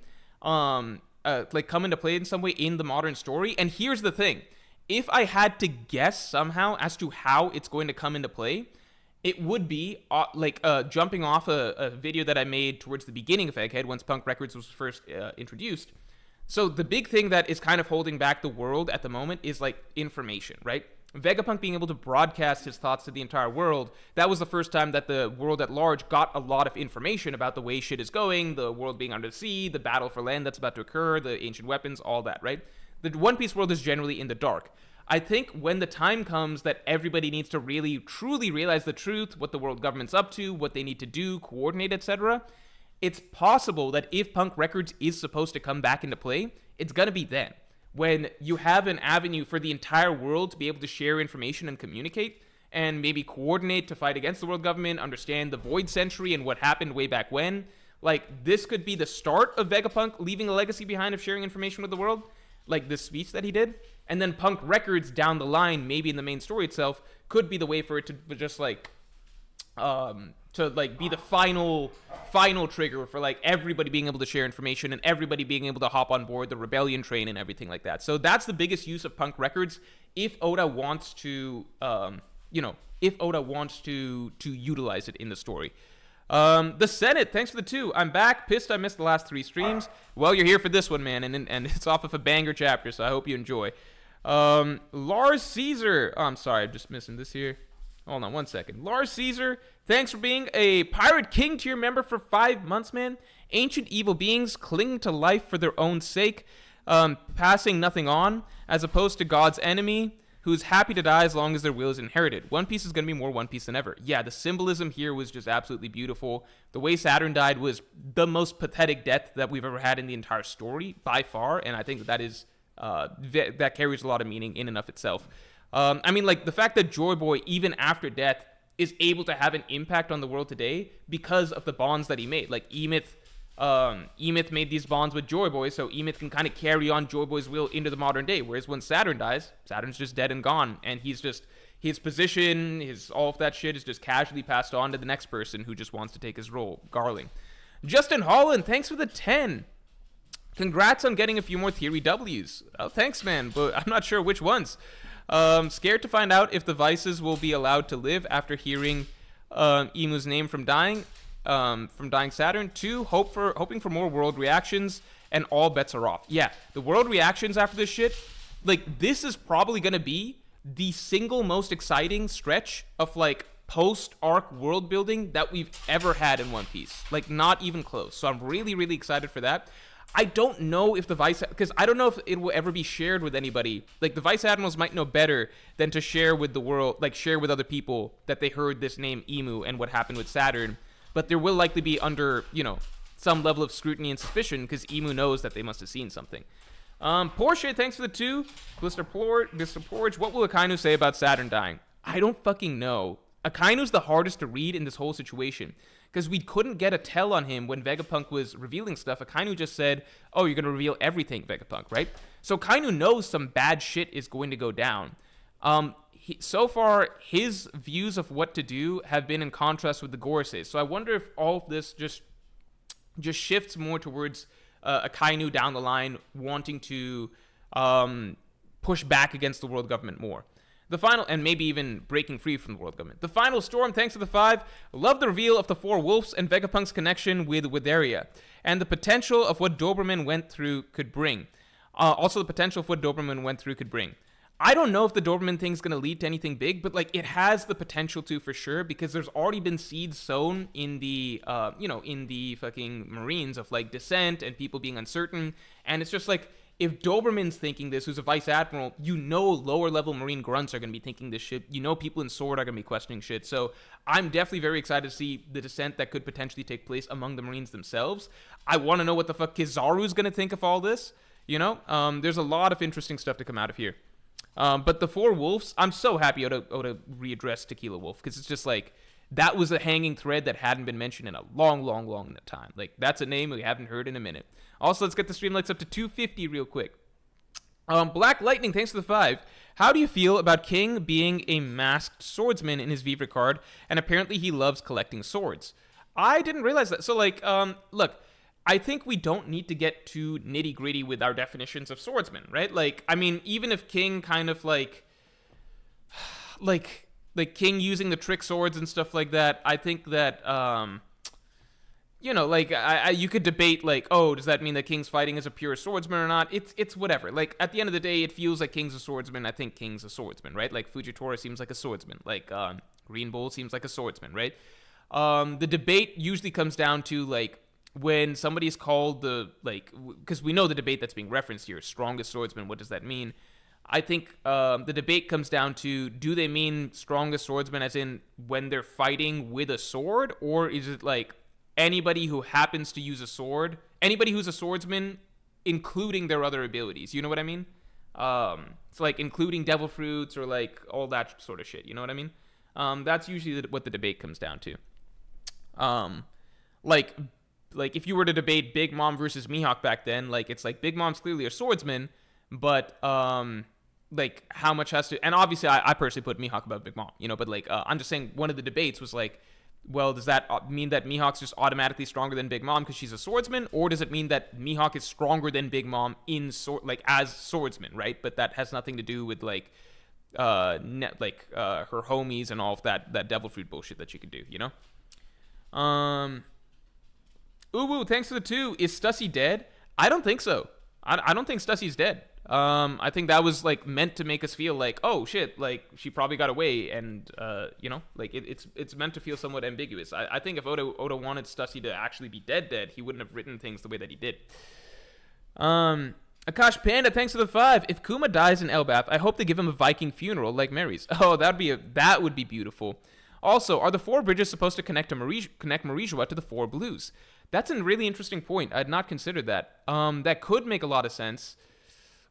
In the modern story. And here's the thing. If I had to guess somehow as to how it's going to come into play, it would be jumping off a video that I made towards the beginning of Egghead, once Punk Records was first introduced. So the big thing that is kind of holding back the world at the moment is, like, information, right? Vegapunk being able to broadcast his thoughts to the entire world, that was the first time that the world at large got a lot of information about the way shit is going, the world being under the sea, the battle for land that's about to occur, the ancient weapons, all that, right? The One Piece world is generally in the dark. I think when the time comes that everybody needs to really, truly realize the truth, what the world government's up to, what they need to do, coordinate, etc., it's possible that if Punk Records is supposed to come back into play, it's gonna be then. When you have an avenue for the entire world to be able to share information and communicate, and maybe coordinate to fight against the world government, understand the Void Century and what happened way back when. Like, this could be the start of Vegapunk leaving a legacy behind of sharing information with the world, like this speech that he did. And then Punk Records down the line, maybe in the main story itself, could be the way for it to just, like, be the final trigger for, like, everybody being able to share information and everybody being able to hop on board the rebellion train and everything like that. So that's the biggest use of Punk Records if Oda wants to, utilize it in the story. The Senate, thanks for the 2. I'm back. Pissed I missed the last 3 streams. Well, you're here for this one, man, and it's off of a banger chapter, so I hope you enjoy. Lars Caesar. Oh, I'm sorry, I'm just missing this here. Hold on one second. Lars Caesar, thanks for being a Pirate King tier member for 5 months, man. Ancient evil beings cling to life for their own sake, passing nothing on, as opposed to God's enemy, who's happy to die as long as their will is inherited. One Piece is going to be more One Piece than ever. Yeah, the symbolism here was just absolutely beautiful. The way Saturn died was the most pathetic death that we've ever had in the entire story, by far, and I think that is that carries a lot of meaning in and of itself. I mean, like, the fact that Joy Boy, even after death, is able to have an impact on the world today because of the bonds that he made. Like, Emeth made these bonds with Joy Boy, so Emeth can kind of carry on Joy Boy's will into the modern day. Whereas when Saturn dies, Saturn's just dead and gone, and he's his position, all of that shit is just casually passed on to the next person who just wants to take his role. Garling. Justin Holland, thanks for the 10. Congrats on getting a few more Theory W's. Oh, thanks, man, but I'm not sure which ones. Scared to find out if the Vices will be allowed to live after hearing Emu's name from dying Saturn. 2, hoping for more world reactions, and all bets are off. Yeah, the world reactions after this shit, like, this is probably gonna be the single most exciting stretch of, like, post-arc world building that we've ever had in One Piece. Like, not even close. So I'm really, really excited for that. I don't know if the Vice... Because I don't know if it will ever be shared with anybody. Like, the Vice Admirals might know better than to share with the world... Like, share with other people that they heard this name Emu and what happened with Saturn. But there will likely be under, you know, some level of scrutiny and suspicion because Emu knows that they must have seen something. Porsche, thanks for the 2. Mr. Porridge, what will Akainu say about Saturn dying? I don't fucking know. Akainu's the hardest to read in this whole situation. Because we couldn't get a tell on him when Vegapunk was revealing stuff. Akainu just said, oh, you're going to reveal everything, Vegapunk, right? So Akainu knows some bad shit is going to go down. So far, his views of what to do have been in contrast with the Goresei. So I wonder if all of this just shifts more towards Akainu down the line wanting to push back against the world government more. The final, and maybe even breaking free from the world government. The final storm, thanks to the 5. Love the reveal of the 4 wolves and Vegapunk's connection with Witheria, and the potential of what Doberman went through could bring. Also, the potential of what Doberman went through could bring. I don't know if the Doberman thing's going to lead to anything big, but, like, it has the potential to for sure, because there's already been seeds sown in the, in the fucking Marines of, like, dissent and people being uncertain, and it's just like, if Doberman's thinking this, who's a vice admiral, you know lower-level Marine grunts are going to be thinking this shit. You know people in Sword are going to be questioning shit. So I'm definitely very excited to see the dissent that could potentially take place among the Marines themselves. I want to know what the fuck Kizaru's going to think of all this. You know? There's a lot of interesting stuff to come out of here. But the 4 wolves, I'm so happy Oda readdressed Tequila Wolf, because it's just like, that was a hanging thread that hadn't been mentioned in a long time. Like, that's a name we haven't heard in a minute. Also, let's get the stream lights up to 250 real quick. Black Lightning, thanks for the 5. How do you feel about King being a masked swordsman in his Vivra card, and apparently he loves collecting swords? I didn't realize that. So, like, look, I think we don't need to get too nitty-gritty with our definitions of swordsman, right? Like, I mean, even if King kind of, like King using the trick swords and stuff like that, I think that, like, you could debate, like, oh, does that mean that King's fighting as a pure swordsman or not? It's whatever. Like, at the end of the day, it feels like King's a swordsman. I think King's a swordsman, right? Like, Fujitora seems like a swordsman. Like, Green Bull seems like a swordsman, right? The debate usually comes down to, like, when somebody's called because we know the debate that's being referenced here, strongest swordsman, what does that mean? I think the debate comes down to, do they mean strongest swordsman as in when they're fighting with a sword, or is it like anybody who happens to use a sword, anybody who's a swordsman, including their other abilities? You know what I mean? It's like including devil fruits or like all that sort of shit. You know what I mean? That's usually what the debate comes down to. Like if you were to debate Big Mom versus Mihawk back then, like it's like Big Mom's clearly a swordsman, but like how much has to, and obviously I personally put Mihawk above Big Mom, you know, but like I'm just saying one of the debates was like, well, does that mean that Mihawk's just automatically stronger than Big Mom because she's a swordsman, or does it mean that Mihawk is stronger than Big Mom as swordsman, right? But that has nothing to do with like her homies and all of that devil fruit bullshit that she could do, you know? Uwu, thanks for the 2. Is Stussy dead? I don't think so. I don't think Stussy's dead. I think that was like meant to make us feel like, oh shit, like she probably got away, and like it's meant to feel somewhat ambiguous. I think if Oda wanted Stussy to actually be dead, he wouldn't have written things the way that he did. Akash Panda, thanks for the 5. If Kuma dies in Elbaf, I hope they give him a Viking funeral like Mary's. Oh, that would be beautiful. Also, are the 4 bridges supposed to connect Marijua to the 4 blues? That's a really interesting point. I had not considered that. That could make a lot of sense.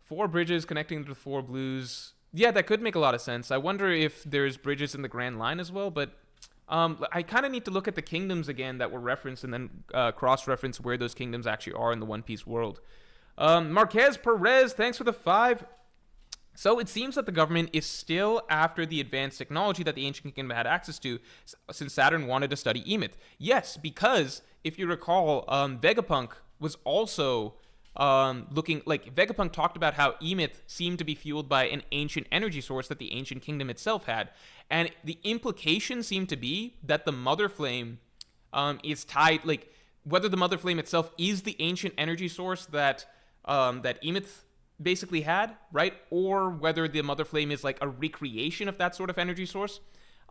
4 bridges connecting to the 4 blues. Yeah, that could make a lot of sense. I wonder if there's bridges in the Grand Line as well, but I kind of need to look at the kingdoms again that were referenced and then cross-reference where those kingdoms actually are in the One Piece world. Marquez Perez, thanks for the 5. So it seems that the government is still after the advanced technology that the Ancient Kingdom had access to, since Saturn wanted to study Emeth. Yes, because if you recall, Vegapunk was also looking like Vegapunk talked about how Emeth seemed to be fueled by an ancient energy source that the Ancient Kingdom itself had, and the implication seemed to be that the Mother Flame is tied, like whether the Mother Flame itself is the ancient energy source that that Emeth basically had, right? Or whether the Mother Flame is like a recreation of that sort of energy source.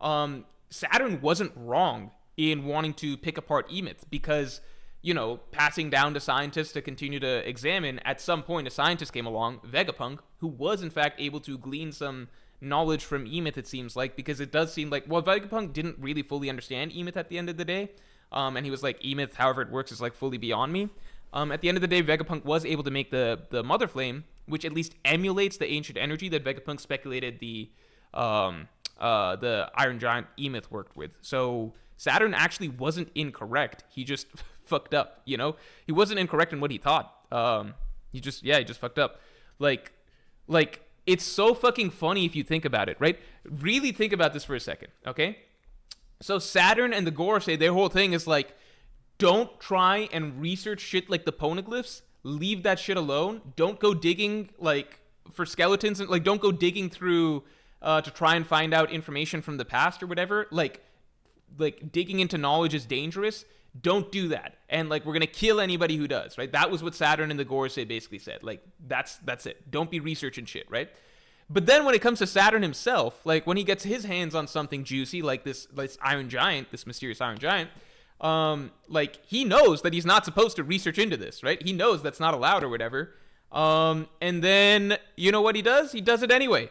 Saturn wasn't wrong in wanting to pick apart Emeth because, you know, passing down to scientists to continue to examine, at some point a scientist came along, Vegapunk, who was in fact able to glean some knowledge from Emeth, it seems like, because it does seem like, well, Vegapunk didn't really fully understand Emeth at the end of the day. And he was like, Emeth, however it works, is like fully beyond me. At the end of the day, Vegapunk was able to make the Mother Flame, which at least emulates the ancient energy that Vegapunk speculated the Iron Giant Emeth worked with. So Saturn actually wasn't incorrect. He just fucked up, you know? He wasn't incorrect in what he thought. He just fucked up. Like, it's so fucking funny if you think about it, right? Really think about this for a second, okay? So Saturn and the Goresei, their whole thing is like, don't try and research shit like the poneglyphs. Leave that shit alone. Don't go digging like for skeletons, and like don't go digging through to try and find out information from the past or whatever. Like digging into knowledge is dangerous. Don't do that. And like we're gonna kill anybody who does, right? That was what Saturn and the Goresei basically said. Like that's it. Don't be researching shit, right? But then when it comes to Saturn himself, like when he gets his hands on something juicy like this Iron Giant, this mysterious Iron Giant, like he knows that he's not supposed to research into this, right? He knows that's not allowed or whatever. And then you know what he does? He does it anyway.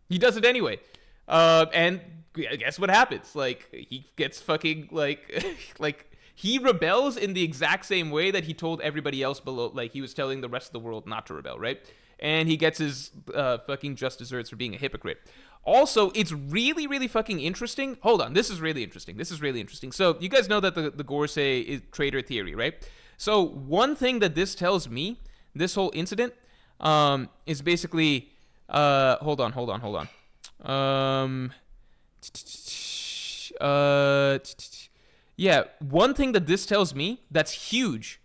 And guess what happens? Like he gets fucking like he rebels in the exact same way that he told everybody else below, like he was telling the rest of the world not to rebel, right? And he gets his fucking just desserts for being a hypocrite. Also, it's really, really fucking interesting. Hold on, this is really interesting. So you guys know that the Goresei is traitor theory, right? So one thing that this tells me, this whole incident, is basically, hold on. Yeah, one thing that this tells me that's huge,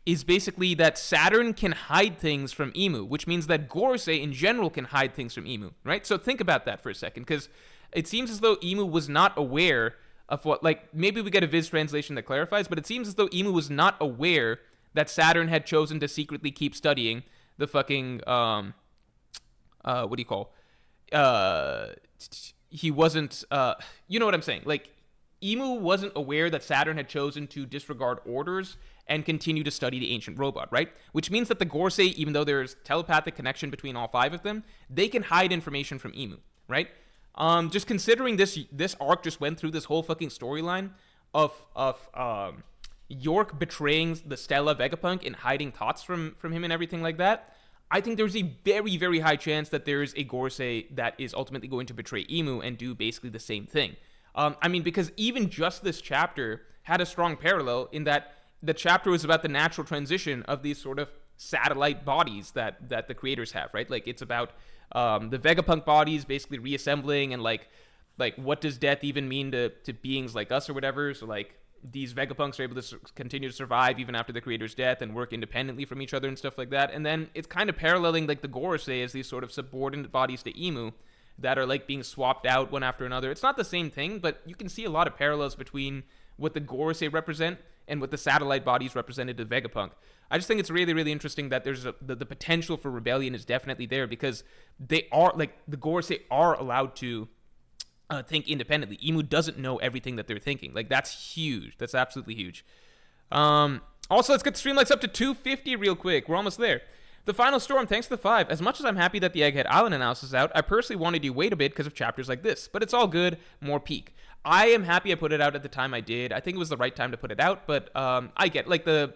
is basically that Saturn can hide things from Emu, which means that Goresei in general can hide things from Emu, right? So think about that for a second, because it seems as though Emu was not aware of what, like, maybe we get a Viz translation that clarifies, but it seems as though Emu was not aware that Saturn had chosen to secretly keep studying the fucking, what do you call, he wasn't, you know what I'm saying? Like, Emu wasn't aware that Saturn had chosen to disregard orders and continue to study the ancient robot, right? Which means that the Goresei, even though there's telepathic connection between all five of them, they can hide information from Emu, right? Just considering this arc just went through this whole fucking storyline of York betraying the Stella Vegapunk and hiding thoughts from him and everything like that, I think there's a very, very high chance that there's a Goresei that is ultimately going to betray Emu and do basically the same thing. I mean, because even just this chapter had a strong parallel in that the chapter was about the natural transition of these sort of satellite bodies that the creators have, right? Like, it's about the Vegapunk bodies basically reassembling and, like what does death even mean to beings like us or whatever? So, like, these Vegapunks are able to continue to survive even after the creator's death and work independently from each other and stuff like that. And then it's kind of paralleling, like, the Goresei as these sort of subordinate bodies to Emu that are, like, being swapped out one after another. It's not the same thing, but you can see a lot of parallels between what the Goresei represent and what the satellite bodies represented to Vegapunk. I just think it's really, really interesting that there's the potential for rebellion is definitely there, because they are, like, the Goresei are allowed to think independently. Emu doesn't know everything that they're thinking. Like, that's huge. That's absolutely huge. Also, let's get the stream likes up to 250 real quick. We're almost there. The Final Storm, thanks to the 5. As much as I'm happy that the Egghead Island analysis is out, I personally wanted you to wait a bit because of chapters like this. But it's all good. More peak. I am happy I put it out at the time I did. I think it was the right time to put it out, but I get, like, the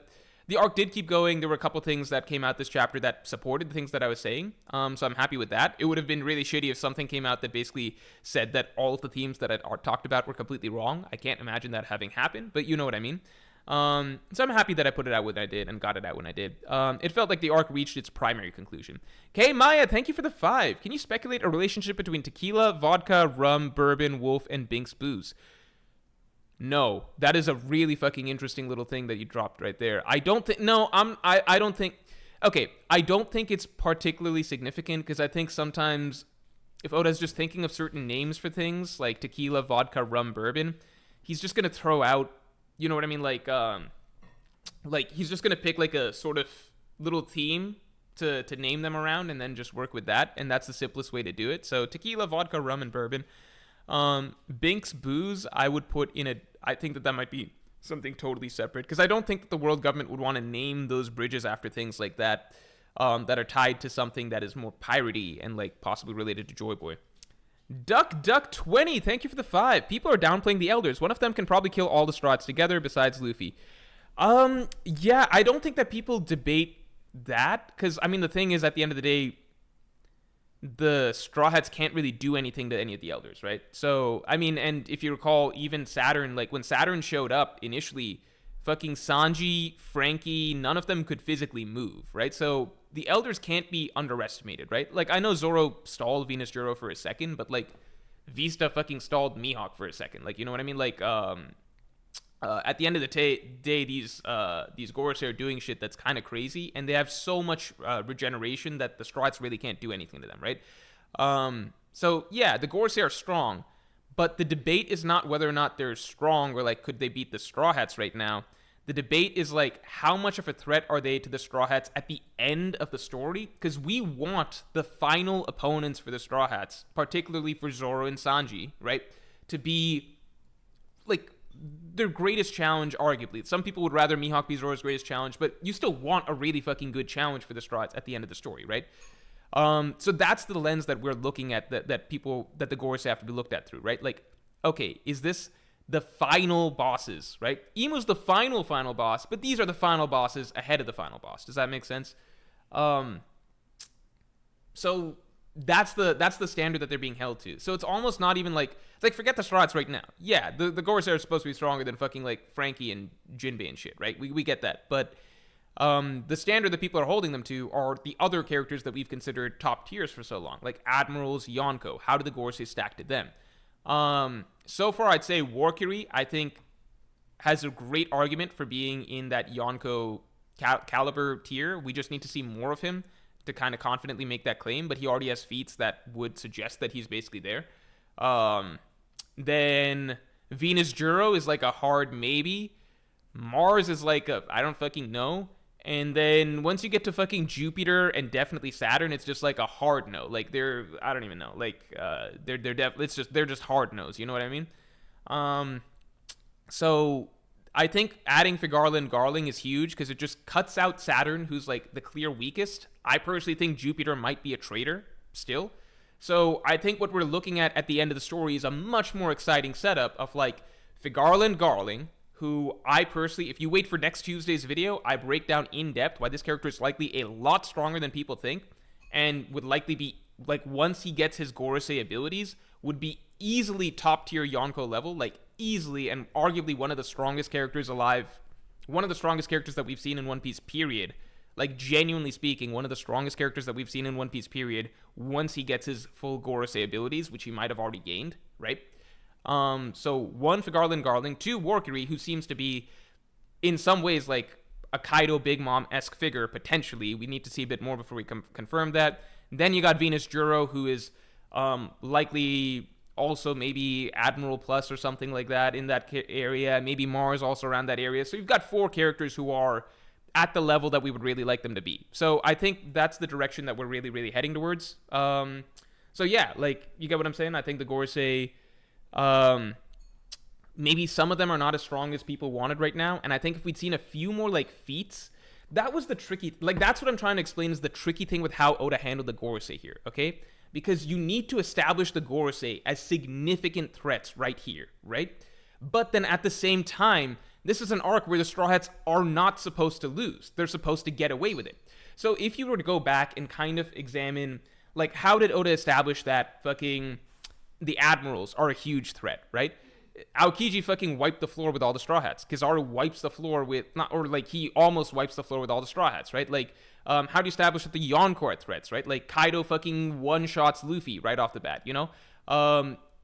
arc did keep going. There were a couple things that came out this chapter that supported the things that I was saying, so I'm happy with that. It would have been really shitty if something came out that basically said that all of the themes that I talked about were completely wrong. I can't imagine that having happened, but you know what I mean. So I'm happy that I put it out when I did and got it out when I did. It felt like the arc reached its primary conclusion. Okay, Maya, thank you for the 5. Can you speculate a relationship between tequila, vodka, rum, bourbon, wolf, and Binks booze? No, that is a really fucking interesting little thing that you dropped right there. I don't think. No, I don't think. Okay, I don't think it's particularly significant because I think sometimes if Oda's just thinking of certain names for things like tequila, vodka, rum, bourbon, he's just gonna throw out. You know what I mean? Like he's just gonna pick like a sort of little theme to name them around and then just work with that, and that's the simplest way to do it. So tequila, vodka, rum, and bourbon. Binks booze, I would put in a. I think that might be something totally separate because I don't think that the world government would want to name those bridges after things like that that are tied to something that is more piratey and like possibly related to Joy Boy. Duck 20, thank you for the 5. People are downplaying the elders. One of them can probably kill all the Straw Hats together besides Luffy. Yeah, I don't think that people debate that because I mean the thing is at the end of the day the Straw Hats can't really do anything to any of the elders, right? So, I mean, and if you recall, even Saturn, like when Saturn showed up initially, fucking Sanji, Franky, none of them could physically move, right? So the elders can't be underestimated, right? Like I know Zoro stalled Venus Juro for a second, but like Vista fucking stalled Mihawk for a second. Like, you know what I mean? Like, at the end of the day, these Goresei are doing shit that's kind of crazy, and they have so much regeneration that the Straw Hats really can't do anything to them, right? So yeah, the Goresei are strong, but the debate is not whether or not they're strong or like could they beat the Straw Hats right now. The debate is like how much of a threat are they to the Straw Hats at the end of the story? Because we want the final opponents for the Straw Hats, particularly for Zoro and Sanji, right, to be like their greatest challenge, arguably. Some people would rather Mihawk be Zoro's greatest challenge, but you still want a really fucking good challenge for the Straw Hats at the end of the story, right? So that's the lens that we're looking at, that the Goresei have to be looked at through, right? Like, okay, is this the final bosses, right? Imu's the final boss, but these are the final bosses ahead of the final boss. Does that make sense? So that's the standard that they're being held to. So it's almost not even like forget the Straw Hats right now. Yeah, the Goresei are supposed to be stronger than fucking like Franky and Jinbei and shit, right? We get that, but the standard that people are holding them to are the other characters that we've considered top tiers for so long, like Admirals, Yonko. How do the Goresei stack to them? So far, I'd say Warkiri, I think, has a great argument for being in that Yonko caliber tier. We just need to see more of him to kind of confidently make that claim, but he already has feats that would suggest that he's basically there. Then Venus Juro is like a hard maybe. Mars is like a I don't fucking know. And then once you get to fucking Jupiter and definitely Saturn, it's just like a hard no. Like they're I don't even know. Like they're just hard no's. You know what I mean? So I think adding for Garling is huge because it just cuts out Saturn, who's like the clear weakest. I personally think Jupiter might be a traitor still. So I think what we're looking at the end of the story is a much more exciting setup of like Garling, who I personally, if you wait for next Tuesday's video, I break down in depth why this character is likely a lot stronger than people think and would likely be, like, once he gets his Goresei abilities, would be easily top tier Yonko level, like easily, and arguably one of the strongest characters alive, one of the strongest characters that we've seen in One Piece, period. Like, genuinely speaking, one of the strongest characters that we've seen in One Piece, period, once he gets his full Goresei abilities, which he might have already gained, right? So one for Garling, two Warkiri, who seems to be in some ways like a Kaido Big Mom-esque figure, potentially. We need to see a bit more before we confirm that. Then you got Venus Juro, who is likely also maybe Admiral Plus or something like that in that area. Maybe Mars also around that area. So you've got four characters who are at the level that we would really like them to be. So I think that's the direction that we're really, really heading towards. So yeah, like, you get what I'm saying? I think the Goresei, maybe some of them are not as strong as people wanted right now. And I think if we'd seen a few more, like, feats, that was the tricky, like, that's what I'm trying to explain is the tricky thing with how Oda handled the Goresei here, okay? Because you need to establish the Goresei as significant threats right here, right? But then at the same time, this is an arc where the Straw Hats are not supposed to lose. They're supposed to get away with it. So if you were to go back and kind of examine, like, how did Oda establish that fucking the Admirals are a huge threat, right? Aokiji fucking wiped the floor with all the Straw Hats. Kizaru wipes the floor with, not, or like he almost wipes the floor with all the Straw Hats, right? Like, how do you establish that the Yonko are threats, right? Like Kaido fucking one-shots Luffy right off the bat, you know?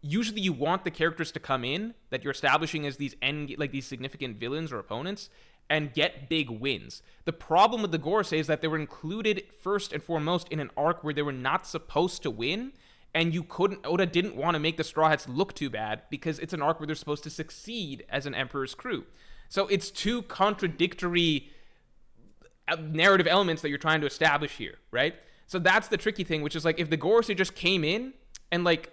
Usually you want the characters to come in that you're establishing as these these significant villains or opponents and get big wins. The problem with the Goresei is that they were included first and foremost in an arc where they were not supposed to win, and Oda didn't want to make the Straw Hats look too bad because it's an arc where they're supposed to succeed as an Emperor's crew. So it's two contradictory narrative elements that you're trying to establish here, right? So that's the tricky thing, which is like if the Goresei just came in and like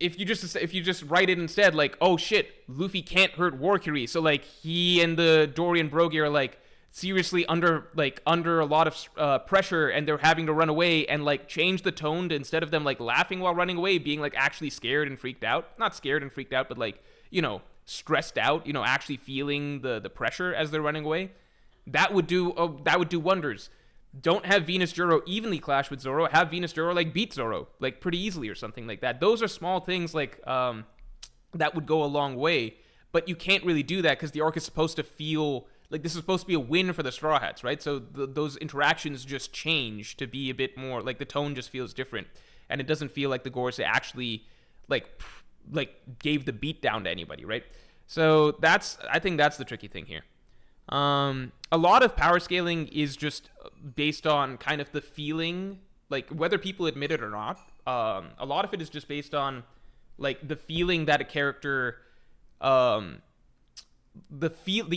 if you just write it instead like, oh shit, Luffy can't hurt Warcury, so like he and the Dory and Brogy are like seriously under a lot of pressure and they're having to run away, and like change the tone to, instead of them like laughing while running away, being like actually scared and freaked out. Not scared and freaked out, but like, you know, stressed out, you know, actually feeling the pressure as they're running away. That would do wonders. Don't have Venus Juro evenly clash with Zoro. Have Venus Juro like beat Zoro like pretty easily or something like that. Those are small things like that would go a long way, but you can't really do that because the arc is supposed to feel like this is supposed to be a win for the Straw Hats, right? So those interactions just change to be a bit more like the tone just feels different, and it doesn't feel like the Goresei actually like gave the beat down to anybody, right? So I think that's the tricky thing here. A lot of power scaling is just based on kind of the feeling, like whether people admit it or not. A lot of it is just based on like the feeling that a character, the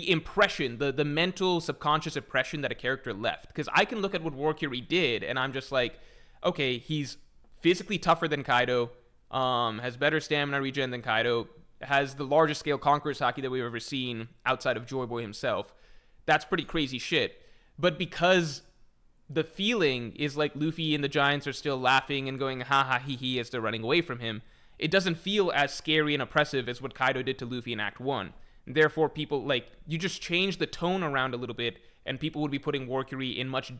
impression, the mental subconscious impression that a character left. Because I can look at what Warcury did and I'm just like, okay, he's physically tougher than Kaido, has better stamina regen than Kaido, has the largest scale Conqueror's Haki that we've ever seen outside of Joy Boy himself. That's pretty crazy shit. But because the feeling is like Luffy and the Giants are still laughing and going ha ha he he as they're running away from him, it doesn't feel as scary and oppressive as what Kaido did to Luffy in Act 1. And therefore, people, like, you just change the tone around a little bit, and people would be putting Warcury in much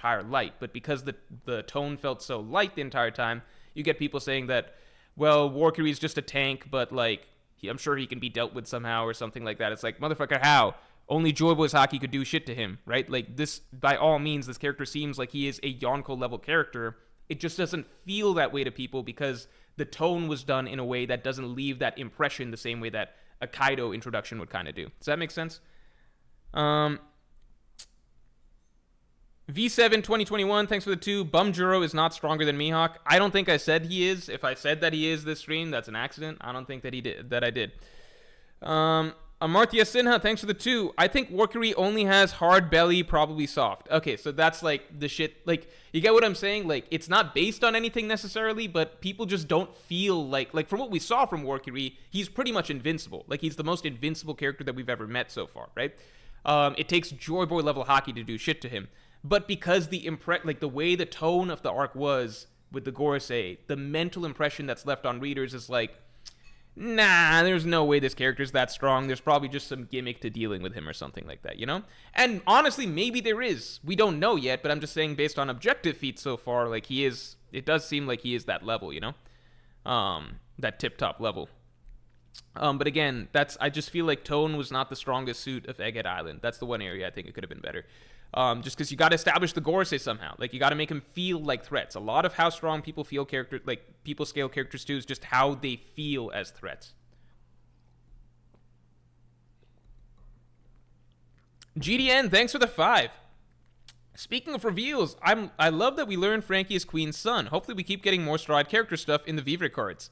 higher light. But because the tone felt so light the entire time, you get people saying that, well, Warcury is just a tank, but, like, I'm sure he can be dealt with somehow or something like that. It's like, motherfucker, how? Only Joy Boy's Haki could do shit to him, right? Like, this, by all means, this character seems like he is a Yonko-level character. It just doesn't feel that way to people because the tone was done in a way that doesn't leave that impression the same way that a Kaido introduction would kind of do. Does that make sense? V7 2021, thanks for the 2. Bumjuro is not stronger than Mihawk. I don't think I said he is. If I said that he is this stream, that's an accident. I don't think that I did. Amartya Sinha, thanks for the 2. I think Warcury only has hard belly, probably soft. Okay, so that's like the shit. Like, you get what I'm saying? Like, it's not based on anything necessarily, but people just don't feel like from what we saw from Warcury, he's pretty much invincible. Like, he's the most invincible character that we've ever met so far, right? It takes Joy Boy level Haki to do shit to him. But because the way the tone of the arc was with the Goresei, the mental impression that's left on readers is like, nah, there's no way this character's that strong. There's probably just some gimmick to dealing with him or something like that, you know? And honestly, maybe there is. We don't know yet, but I'm just saying based on objective feats so far, like it does seem like he is that level, you know? That tip-top level. But again, I just feel like tone was not the strongest suit of Egghead Island. That's the one area I think it could have been better. Just because you got to establish the Goresei somehow. Like, you got to make them feel like threats. A lot of how strong people feel characters, like, people scale characters to is just how they feel as threats. GDN, thanks for the 5. Speaking of reveals, I love that we learned Franky is Queen's son. Hopefully we keep getting more Stride character stuff in the Vivra cards.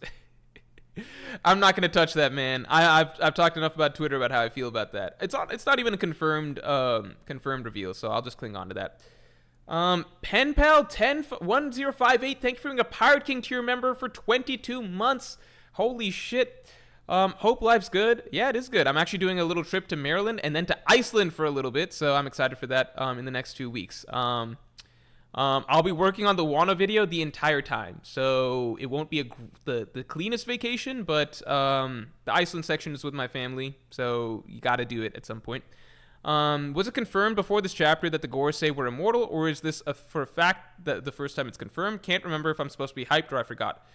I'm not going to touch that, man. I've talked enough about Twitter about how I feel about that. It's not even a confirmed reveal, so I'll just cling on to that. Penpal 101058, thank you for being a Pirate King tier member for 22 months. Holy shit. Hope life's good. Yeah, it is good. I'm actually doing a little trip to Maryland and then to Iceland for a little bit, so I'm excited for that in the next 2 weeks. I'll be working on the Wano video the entire time, so it won't be the cleanest vacation, but the Iceland section is with my family, so you gotta do it at some point. Was it confirmed before this chapter that the Goresei were immortal, or is this for a fact that the first time it's confirmed? Can't remember if I'm supposed to be hyped or I forgot.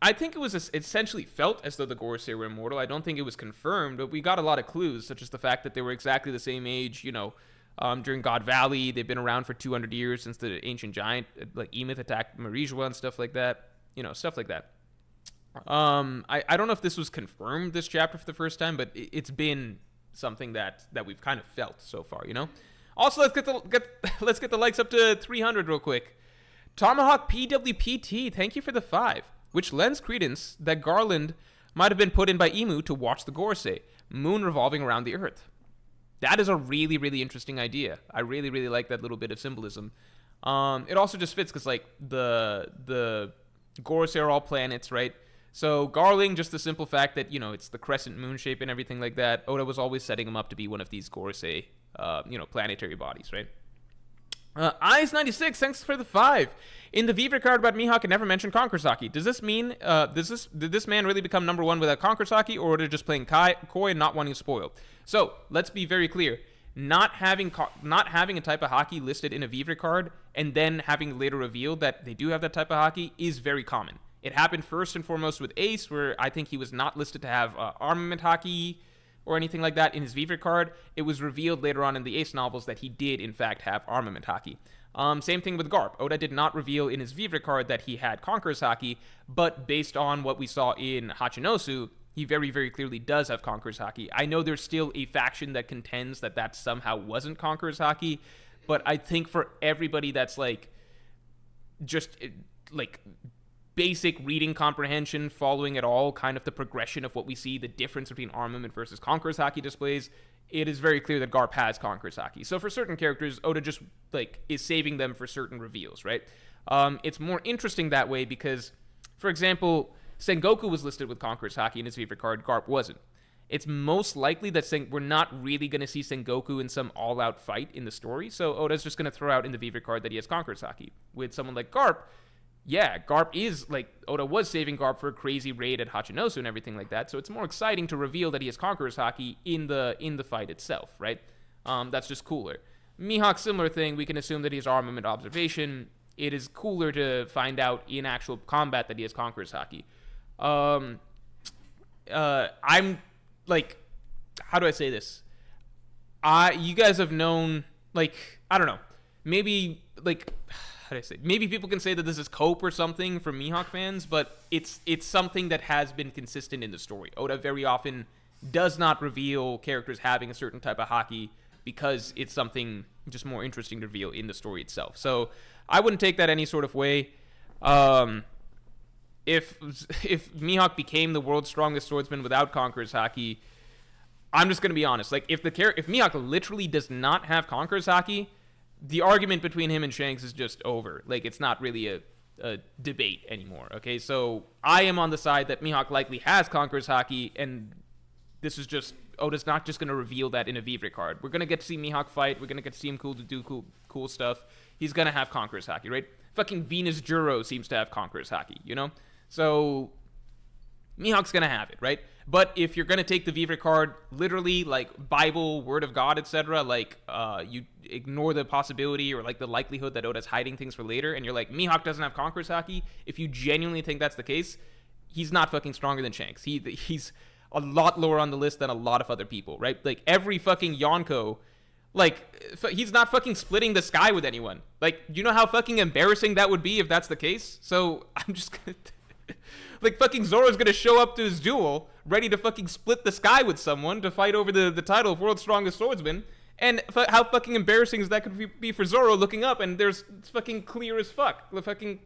I think it was essentially felt as though the Goresei were immortal. I don't think it was confirmed, but we got a lot of clues, such as the fact that they were exactly the same age, during God Valley. They've been around for 200 years since the ancient giant, like Emeth, attacked Marijua and stuff like that. Stuff like that. I don't know if this was confirmed this chapter for the first time, but it's been something that we've kind of felt so far, Also, let's get the likes up to 300 real quick. Tomahawk PWPT, thank you for the 5, which lends credence that Garland might have been put in by Emu to watch the Goresei, moon revolving around the Earth. That is a really, really interesting idea. I really, really like that little bit of symbolism. It also just fits because, like, the Goresei are all planets, right? So Garling, just the simple fact that, it's the crescent moon shape and everything like that, Oda was always setting him up to be one of these Goresei, planetary bodies, right? Eyes96, thanks for the 5. In the Vivra card about Mihawk, it never mentioned Conqueror's Haki. Does this mean, did this man really become number 1 without Conqueror's Haki, or they're just playing coy and not wanting to spoil? So, let's be very clear. Not having a type of Haki listed in a Vivra card, and then having later revealed that they do have that type of Haki, is very common. It happened first and foremost with Ace, where I think he was not listed to have armament Haki, or anything like that in his Vivra card. It was revealed later on in the Ace novels that he did, in fact, have armament Haki. Same thing with Garp. Oda did not reveal in his Vivra card that he had Conqueror's Haki, but based on what we saw in Hachinosu, he very, very clearly does have Conqueror's Haki. I know there's still a faction that contends that somehow wasn't Conqueror's Haki, but I think for everybody that's, basic reading comprehension, following at all kind of the progression of what we see, the difference between armament versus Conqueror's Haki displays, it is very clear that Garp has Conqueror's Haki. So for certain characters, Oda just, is saving them for certain reveals, right? It's more interesting that way because, for example, Sengoku was listed with Conqueror's Haki in his Vivra card, Garp wasn't. It's most likely that we're not really going to see Sengoku in some all-out fight in the story, so Oda's just going to throw out in the Vivra card that he has Conqueror's Haki. With someone like Garp, yeah, Garp is, Oda was saving Garp for a crazy raid at Hachinosu and everything like that, so it's more exciting to reveal that he has Conqueror's Haki in the fight itself, right? That's just cooler. Mihawk, similar thing, we can assume that he has armament observation. It is cooler to find out in actual combat that he has Conqueror's Haki. I'm, how do I say this? You guys have known, I don't know, maybe, how do I say? Maybe people can say that this is cope or something for Mihawk fans, but it's something that has been consistent in the story. Oda very often does not reveal characters having a certain type of Haki because it's something just more interesting to reveal in the story itself. So I wouldn't take that any sort of way. If Mihawk became the world's strongest swordsman without Conqueror's Haki, I'm just gonna be honest. If Mihawk literally does not have Conqueror's Haki, the argument between him and Shanks is just over. It's not really a debate anymore, okay? So I am on the side that Mihawk likely has Conqueror's Haki, and this is just, Oda's not just going to reveal that in a Vivra card. We're going to get to see Mihawk fight. We're going to get to see him do cool stuff. He's going to have Conqueror's Haki, right? Fucking Venus Juro seems to have Conqueror's Haki, So Mihawk's going to have it, right? But if you're going to take the Vivra card literally, Bible, Word of God, etc., you ignore the possibility or, the likelihood that Oda's hiding things for later, and you're like, Mihawk doesn't have Conqueror's Haki, if you genuinely think that's the case, he's not fucking stronger than Shanks. He's a lot lower on the list than a lot of other people, right? Every fucking Yonko, he's not fucking splitting the sky with anyone. You know how fucking embarrassing that would be if that's the case? So, I'm just gonna... fucking Zoro's gonna show up to his duel, ready to fucking split the sky with someone to fight over the title of World's Strongest Swordsman. And how fucking embarrassing is that could be for Zoro looking up and it's fucking clear as fuck. Fucking,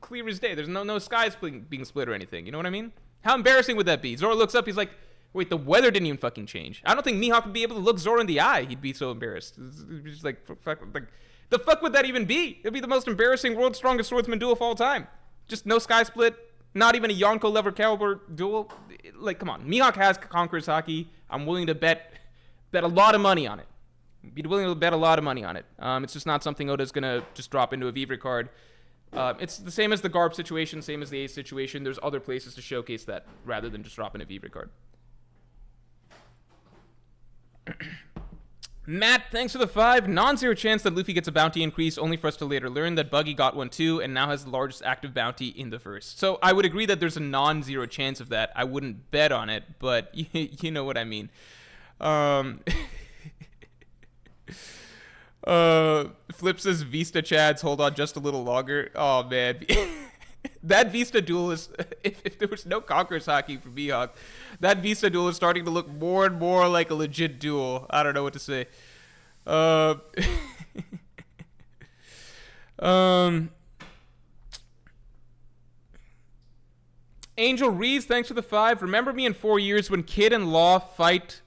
clear as day. There's no skies being split or anything. You know what I mean? How embarrassing would that be? Zoro looks up, he's like, wait, the weather didn't even fucking change. I don't think Mihawk would be able to look Zoro in the eye. He'd be so embarrassed. It's just the fuck would that even be? It'd be the most embarrassing World's Strongest Swordsman duel of all time. Just no sky split. Not even a Yonko level caliber duel. Come on. Mihawk has Conqueror's Haki. I'm willing to bet a lot of money on it. Be willing to bet a lot of money on it. It's just not something Oda's gonna just drop into a Vivra card. It's the same as the Garb situation, same as the Ace situation. There's other places to showcase that rather than just dropping a Vivra card. Matt, thanks for the 5. Non-zero chance that Luffy gets a bounty increase, only for us to later learn that Buggy got one too, and now has the largest active bounty in the verse. So I would agree that there's a non-zero chance of that. I wouldn't bet on it, but you know what I mean. Flip says Vista Chads, hold on just a little longer. Oh man. That Vista duel is, if there was no Conqueror's hockey for Mihawk, that Vista duel is starting to look more and more like a legit duel. I don't know what to say. Angel Rees, thanks for the 5. Remember me in 4 years when Kid and Law fight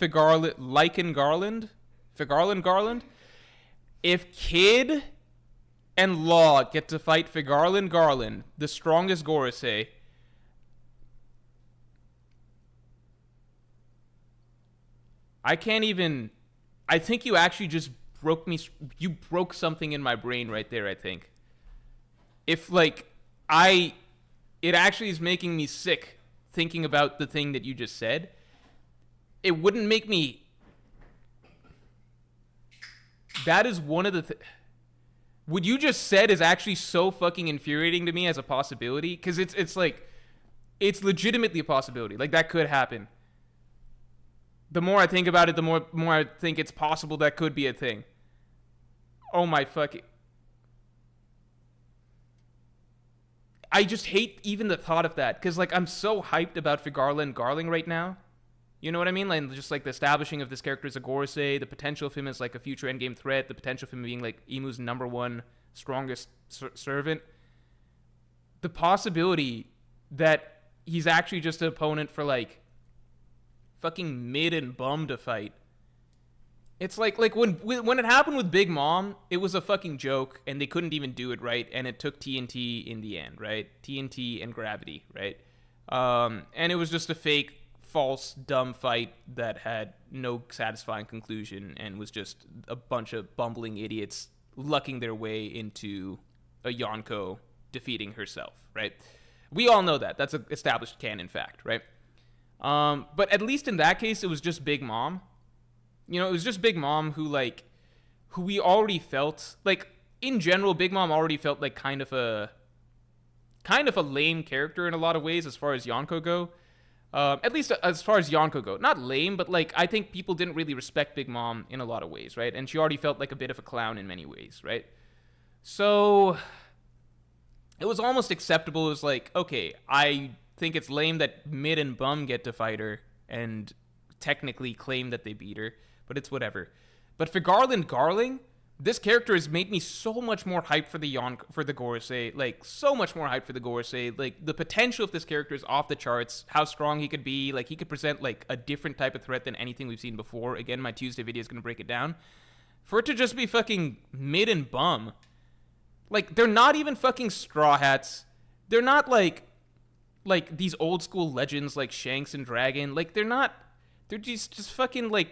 Lycan Garland? Garland? If Kid and Law get to fight Garland, the strongest Goresei, I can't even... I think you actually just broke me... You broke something in my brain right there, I think. If, like, it actually is making me sick thinking about the thing that you just said. It wouldn't make me... That is one of the... What you just said is actually so fucking infuriating to me as a possibility, because it's like, it's legitimately a possibility. Like, that could happen. The more I think about it, the more I think it's possible that could be a thing. Oh my fucking... I just hate even the thought of that, because, like, I'm so hyped about Garling right now. You know what I mean? Like, just like the establishing of this character as a Goresei, the potential of him as like a future endgame threat, the potential of him being like Imu's #1 strongest servant. The possibility that he's actually just an opponent for like fucking Mid and Bum to fight. It's like when it happened with Big Mom, it was a fucking joke and they couldn't even do it right, and it took TNT in the end, right? TNT and Gravity, right? And it was just a fake, false, dumb fight that had no satisfying conclusion and was just a bunch of bumbling idiots lucking their way into a Yonko defeating herself, right? We all know that. That's an established canon fact, right? But at least in that case, it was just Big Mom. You know, it was just Big Mom who we already felt, like, in general, Big Mom already felt like kind of a lame character in a lot of ways as far as Yonko go. At least as far as Yonko go. Not lame, but, like, I think people didn't really respect Big Mom in a lot of ways, right? And she already felt like a bit of a clown in many ways, right? So it was almost acceptable. It was like, okay, I think it's lame that Mid and Bum get to fight her and technically claim that they beat her, but it's whatever. But for Garling, this character has made me so much more hyped for the Goresei, like, so much more hyped for the Goresei. Like, the potential of this character is off the charts, how strong he could be. Like, he could present, like, a different type of threat than anything we've seen before. Again, my Tuesday video is going to break it down. For it to just be fucking Mid and Bum, like, they're not even fucking Straw Hats. They're not, like these old school legends like Shanks and Dragon. Like, they're just fucking, like,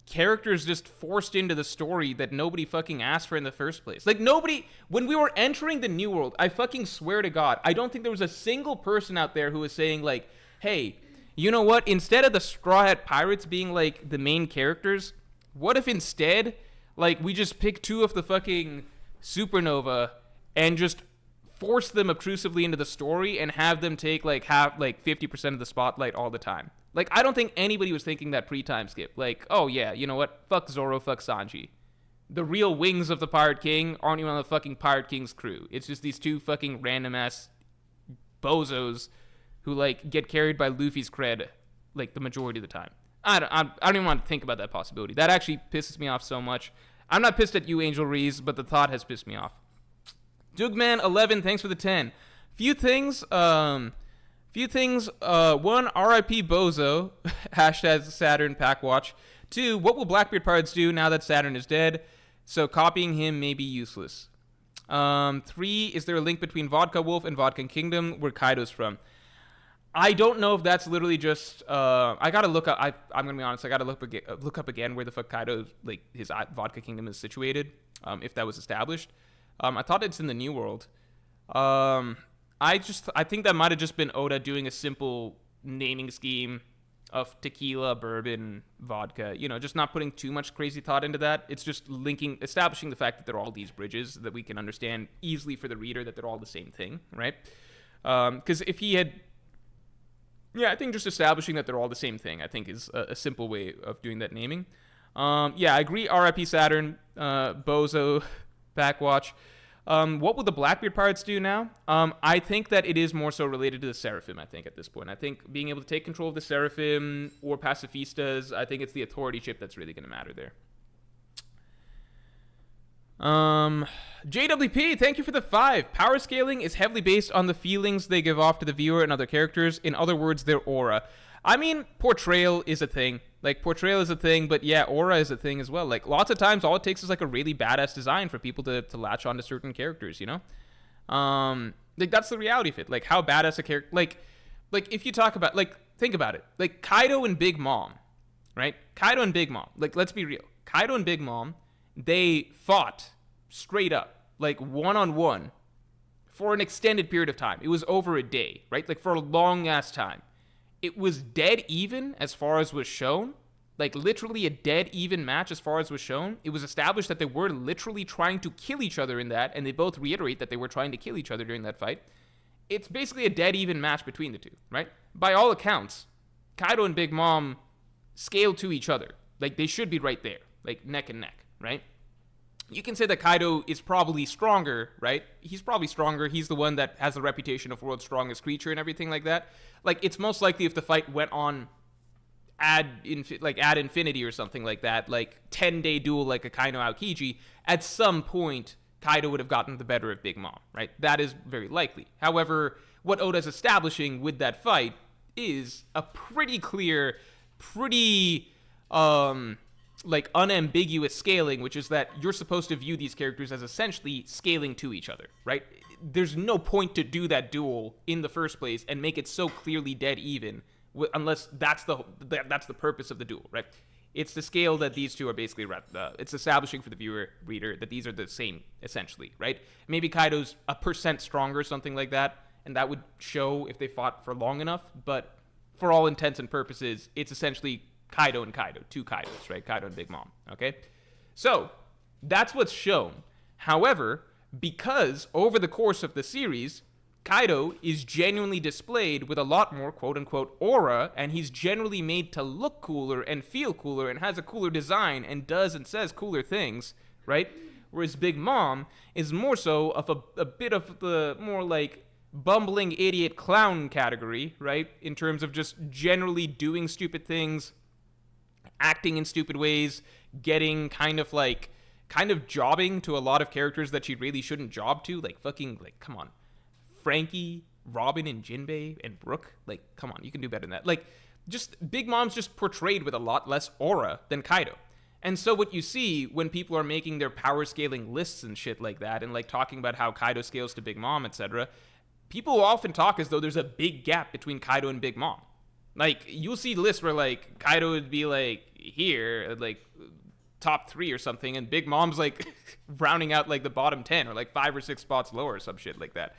characters just forced into the story that nobody fucking asked for in the first place. Like, nobody, when we were entering the New World, I fucking swear to God, I don't think there was a single person out there who was saying, like, hey, you know what, instead of the Straw Hat Pirates being, like, the main characters, what if instead, like, we just pick 2 of the fucking Supernova and just force them obtrusively into the story and have them take, like, 50% of the spotlight all the time. Like, I don't think anybody was thinking that pre-time skip. Like, oh yeah, you know what? Fuck Zoro, fuck Sanji. The real wings of the Pirate King aren't even on the fucking Pirate King's crew. It's just these 2 fucking random-ass bozos who, like, get carried by Luffy's cred, like, the majority of the time. I don't even want to think about that possibility. That actually pisses me off so much. I'm not pissed at you, Angel Rees, but the thought has pissed me off. Dugman11, thanks for the 10. Few things, 1, R.I.P. Bozo, hashtag Saturn Pack Watch. 2, what will Blackbeard Pirates do now that Saturn is dead? So copying him may be useless. 3, is there a link between Vodka Wolf and Vodka Kingdom, where Kaido's from? I don't know if that's literally just, I gotta look up, I'm gonna be honest, I gotta look up again where the fuck Kaido, like, his Vodka Kingdom is situated, if that was established. I thought it's in the New World. I think that might have just been Oda doing a simple naming scheme of tequila, bourbon, vodka, just not putting too much crazy thought into that. It's just establishing the fact that they're all these bridges that we can understand easily for the reader that they're all the same thing, right? Because if he had, I think just establishing that they're all the same thing, I think is a simple way of doing that naming. I agree. R.I.P. Saturn, Bozo, Backwatch. What will the Blackbeard pirates do now? I think that it is more so related to the Seraphim, I think, at this point. I think being able to take control of the Seraphim or Pacifistas, I think it's the authority chip that's really going to matter there. JWP, thank you for the 5. Power scaling is heavily based on the feelings they give off to the viewer and other characters. In other words, their aura. I mean, portrayal is a thing. Portrayal is a thing, but yeah, aura is a thing as well. Lots of times, all it takes is, a really badass design for people to latch on to certain characters, that's the reality of it. How badass a character... if you talk about... think about it. Kaido and Big Mom, right? Kaido and Big Mom. Let's be real. Kaido and Big Mom, they fought straight up, one-on-one for an extended period of time. It was over a day, right? For a long-ass time. It was dead even as far as was shown. Literally a dead even match as far as was shown. It was established that they were literally trying to kill each other in that, and they both reiterate that they were trying to kill each other during that fight. It's basically a dead even match between the two, right? By all accounts, Kaido and Big Mom scale to each other. They should be right there, neck and neck, right? You can say that Kaido is probably stronger, right? He's probably stronger. He's the one that has the reputation of world's strongest creature and everything like that. It's most likely if the fight went on ad infinity or something like that, 10-day duel like a Kaino Aokiji, at some point, Kaido would have gotten the better of Big Mom, right? That is very likely. However, what Oda's establishing with that fight is a pretty clear, unambiguous scaling, which is that you're supposed to view these characters as essentially scaling to each other, right? There's no point to do that duel in the first place and make it so clearly dead even, unless that's the purpose of the duel, right? It's the scale that these two are basically, it's establishing for the reader that these are the same, essentially, right? Maybe Kaido's 1% stronger, something like that, and that would show if they fought for long enough, but for all intents and purposes, it's essentially Kaido and Kaido, 2 Kaidos, right? Kaido and Big Mom, okay? So, that's what's shown. However, because over the course of the series, Kaido is genuinely displayed with a lot more quote-unquote aura, and he's generally made to look cooler and feel cooler and has a cooler design and does and says cooler things, right? Whereas Big Mom is more so of a bit of the more bumbling idiot clown category, right? In terms of just generally doing stupid things, acting in stupid ways, getting kind of jobbing to a lot of characters that she really shouldn't job to, come on. Franky, Robin, and Jinbei, and Brook, come on, you can do better than that. Just, Big Mom's just portrayed with a lot less aura than Kaido. And so what you see when people are making their power scaling lists and shit like that, and talking about how Kaido scales to Big Mom, etc., people often talk as though there's a big gap between Kaido and Big Mom. You'll see lists where, Kaido would be, here, top 3 or something, and Big Mom's, rounding out, the bottom 10, or, 5 or 6 spots lower, or some shit like that.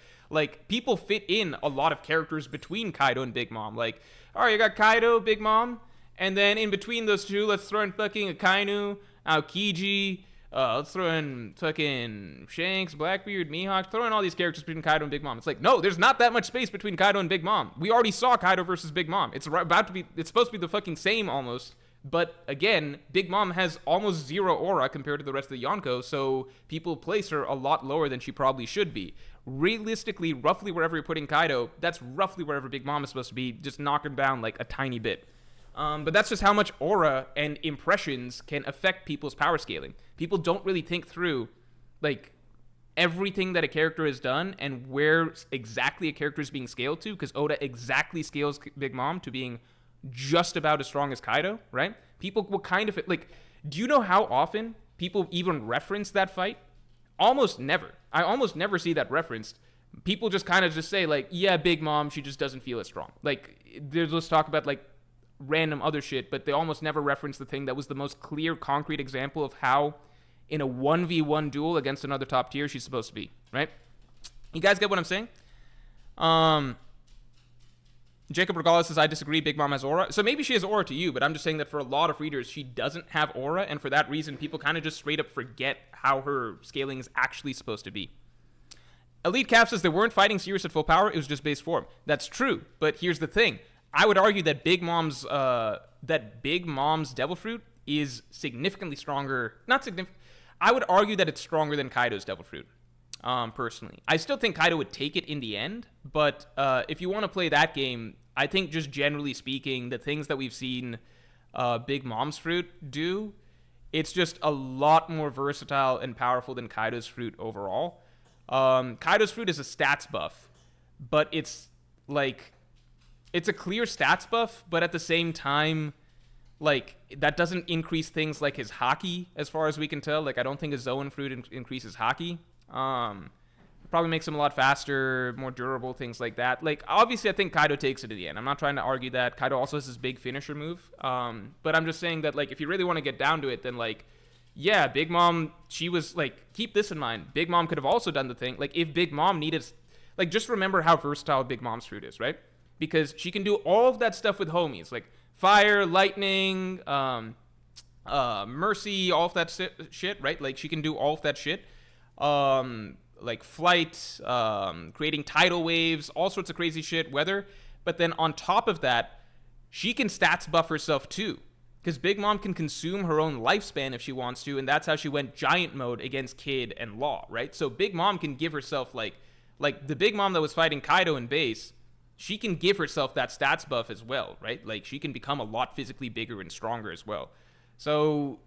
People fit in a lot of characters between Kaido and Big Mom. All right, you got Kaido, Big Mom, and then in between those two, let's throw in fucking Akainu, Aokiji, let's throw in fucking Shanks, Blackbeard, Mihawk, throw in all these characters between Kaido and Big Mom. It's no, there's not that much space between Kaido and Big Mom. We already saw Kaido versus Big Mom. It's supposed to be the fucking same almost. But again, Big Mom has almost 0 aura compared to the rest of the Yonko, so people place her a lot lower than she probably should be. Realistically, roughly wherever you're putting Kaido, that's roughly wherever Big Mom is supposed to be, just knock her down a tiny bit. But that's just how much aura and impressions can affect people's power scaling. People don't really think through, everything that a character has done and where exactly a character is being scaled to, because Oda exactly scales Big Mom to being just about as strong as Kaido, right? People will kind of, do you know how often people even reference that fight? Almost never. I almost never see that referenced. People just kind of just say, yeah, Big Mom, she just doesn't feel as strong. There's let's talk about, random other shit, but they almost never reference the thing that was the most clear, concrete example of how, in a 1v1 duel against another top tier, she's supposed to be, right? You guys get what I'm saying? Jacob Regala says, I disagree, Big Mom has aura. So maybe she has aura to you, but I'm just saying that for a lot of readers, she doesn't have aura, and for that reason, people kind of just straight up forget how her scaling is actually supposed to be. Elite Cap says they weren't fighting Sirius at full power, it was just base form. That's true, but here's the thing. I would argue that Big Mom's Devil Fruit is significantly stronger. Not significant. I would argue that it's stronger than Kaido's Devil Fruit. Personally, I still think Kaido would take it in the end, but if you want to play that game, I think just generally speaking, the things that we've seen Big Mom's Fruit do, it's just a lot more versatile and powerful than Kaido's Fruit overall. Kaido's Fruit is a stats buff, but it's a clear stats buff, but at the same time, that doesn't increase things like his Haki, as far as we can tell. I don't think his Zoan Fruit increases Haki. Probably makes him a lot faster, more durable, things like that. Obviously, I think Kaido takes it in the end. I'm not trying to argue that. Kaido also has his big finisher move. But I'm just saying that, if you really want to get down to it, then, yeah, Big Mom, she was, keep this in mind. Big Mom could have also done the thing. If Big Mom needed, just remember how versatile Big Mom's Fruit is, right? Because she can do all of that stuff with homies, fire, lightning, mercy, all of that shit, right? She can do all of that shit. Flight, creating tidal waves, all sorts of crazy shit, weather. But then on top of that, she can stats buff herself too. Because Big Mom can consume her own lifespan if she wants to, and that's how she went giant mode against Kid and Law, right? So Big Mom can give herself, the Big Mom that was fighting Kaido in base, she can give herself that stats buff as well, right? She can become a lot physically bigger and stronger as well. So,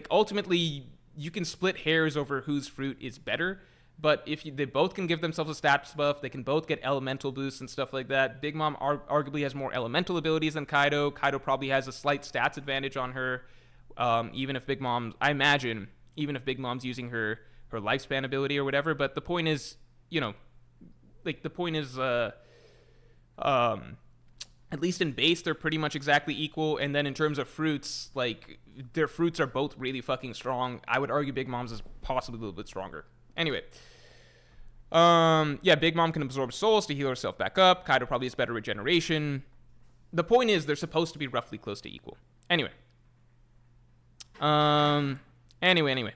ultimately, you can split hairs over whose fruit is better, but if they both can give themselves a stats buff, they can both get elemental boosts and stuff like that. Big Mom arguably has more elemental abilities than Kaido. Kaido probably has a slight stats advantage on her, even if Big Mom's using her lifespan ability or whatever. But the point is, at least in base, they're pretty much exactly equal. And then in terms of fruits, their fruits are both really fucking strong. I would argue Big Mom's is possibly a little bit stronger. Anyway. Yeah, Big Mom can absorb souls to heal herself back up. Kaido probably has better regeneration. The point is, they're supposed to be roughly close to equal. Anyway. Anyway.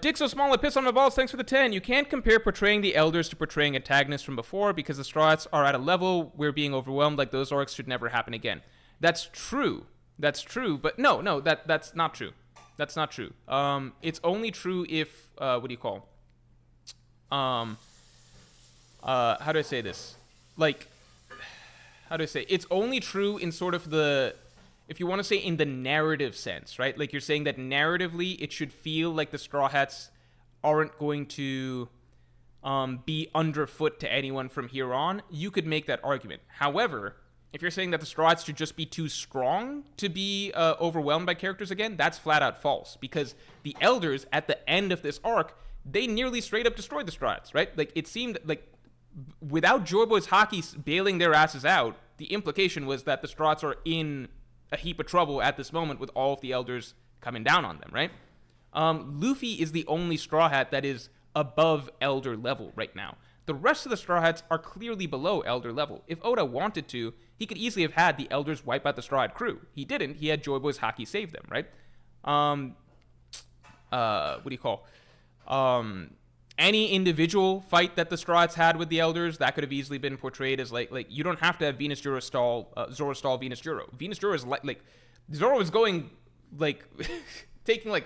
Dick So Small, I piss on my balls, thanks for the 10. You can't compare portraying the Elders to portraying antagonists from before because the Straw Hats are at a level where being overwhelmed like those orcs should never happen again. That's true, but no, that's not true. That's not true. It's only true if, how do I say this? It's only true in sort of if you want to say in the narrative sense, right? You're saying that narratively it should feel like the Straw Hats aren't going to be underfoot to anyone from here on. You could make that argument. However, if you're saying that the Straw Hats should just be too strong to be overwhelmed by characters again, that's flat out false. Because the Elders, at the end of this arc, they nearly straight up destroyed the Straw Hats, right? It seemed without Joy Boy's Haki bailing their asses out, the implication was that the Straw Hats are in a heap of trouble at this moment with all of the Elders coming down on them, right? Luffy is the only Straw Hat that is above Elder level right now. The rest of the Straw Hats are clearly below Elder level. If Oda wanted to, he could easily have had the Elders wipe out the Straw Hat crew. He didn't. He had Joy Boy's Haki save them, right? Any individual fight that the Straw Hats had with the Elders, that could have easily been portrayed as you don't have to have Venus Juro stall, Zoro stall Venus Juro. Venus Juro is Zoro is going taking a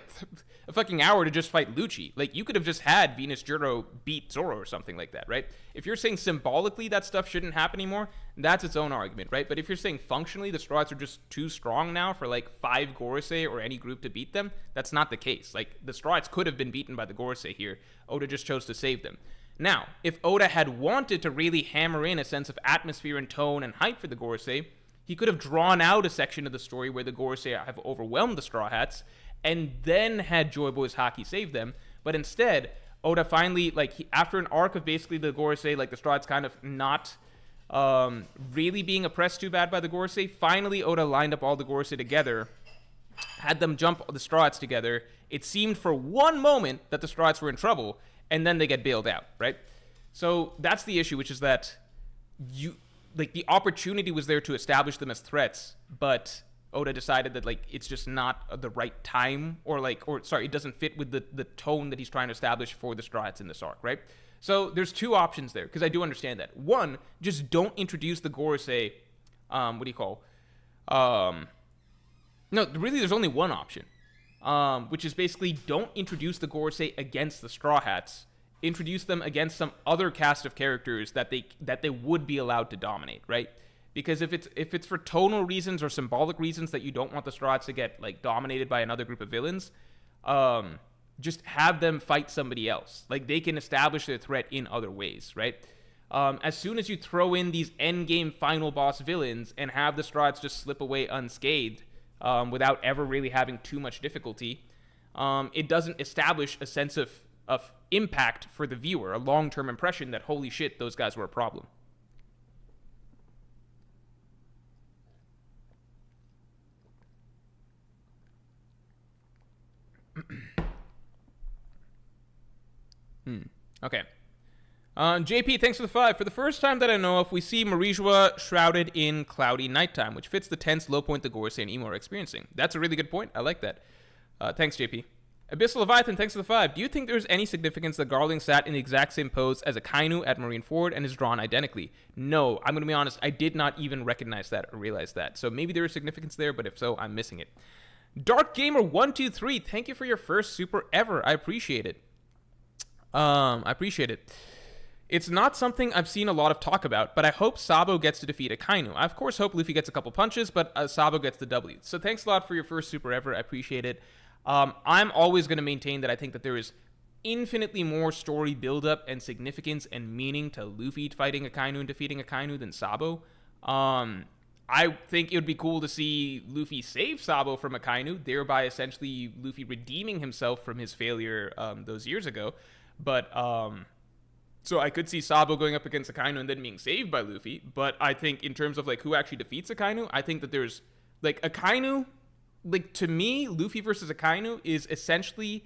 fucking hour to just fight Lucci. You could have just had Venus Juro beat Zoro or something like that, right? If you're saying symbolically that stuff shouldn't happen anymore, that's its own argument, right? But if you're saying functionally the Straw Hats are just too strong now for 5 Goresei or any group to beat them, that's not the case. The Straw Hats could have been beaten by the Goresei here. Oda just chose to save them. Now, if Oda had wanted to really hammer in a sense of atmosphere and tone and hype for the Goresei, he could have drawn out a section of the story where the Goresei have overwhelmed the Straw Hats and then had Joy Boy's Haki save them. But instead, Oda finally, after an arc of basically the Goresei, the Straw Hats kind of not really being oppressed too bad by the Goresei, finally Oda lined up all the Goresei together, had them jump the Straw Hats together. It seemed for one moment that the Straw Hats were in trouble, and then they get bailed out, right? So that's the issue, which is that the opportunity was there to establish them as threats, but Oda decided that it's just not the right time, it doesn't fit with the tone that he's trying to establish for the Straw Hats in this arc, right? So there's two options there, because I do understand that. One, just don't introduce the Goresei, no, really there's only one option, which is basically don't introduce the Goresei against the Straw Hats. Introduce them against some other cast of characters that they would be allowed to dominate, right? Because if it's for tonal reasons or symbolic reasons that you don't want the Straw Hats to get dominated by another group of villains, just have them fight somebody else. They can establish their threat in other ways, right? As soon as you throw in these endgame final boss villains and have the Straw Hats just slip away unscathed without ever really having too much difficulty, it doesn't establish a sense of impact for the viewer, a long-term impression that, holy shit, those guys were a problem. Okay. JP, thanks for the 5. For the first time that I know of, we see Marijua shrouded in cloudy nighttime, which fits the tense low point the Goresei and Emo are experiencing. That's a really good point. I like that. Thanks, JP. Abyssal Leviathan, thanks for the 5. Do you think there's any significance that Garling sat in the exact same pose as Akainu at Marineford and is drawn identically? No, I'm going to be honest, I did not even recognize that or realize that. So maybe there is significance there, but if so, I'm missing it. Dark Gamer 123, thank you for your first super ever. I appreciate it. It's not something I've seen a lot of talk about, but I hope Sabo gets to defeat Akainu. I, of course, hope Luffy gets a couple punches, but Sabo gets the W. So thanks a lot for your first super ever. I appreciate it. I'm always going to maintain that I think that there is infinitely more story buildup and significance and meaning to Luffy fighting Akainu and defeating Akainu than Sabo. I think it would be cool to see Luffy save Sabo from Akainu, thereby essentially Luffy redeeming himself from his failure those years ago. But so I could see Sabo going up against Akainu and then being saved by Luffy. But I think in terms of who actually defeats Akainu, I think that there's Akainu. To me, Luffy versus Akainu is essentially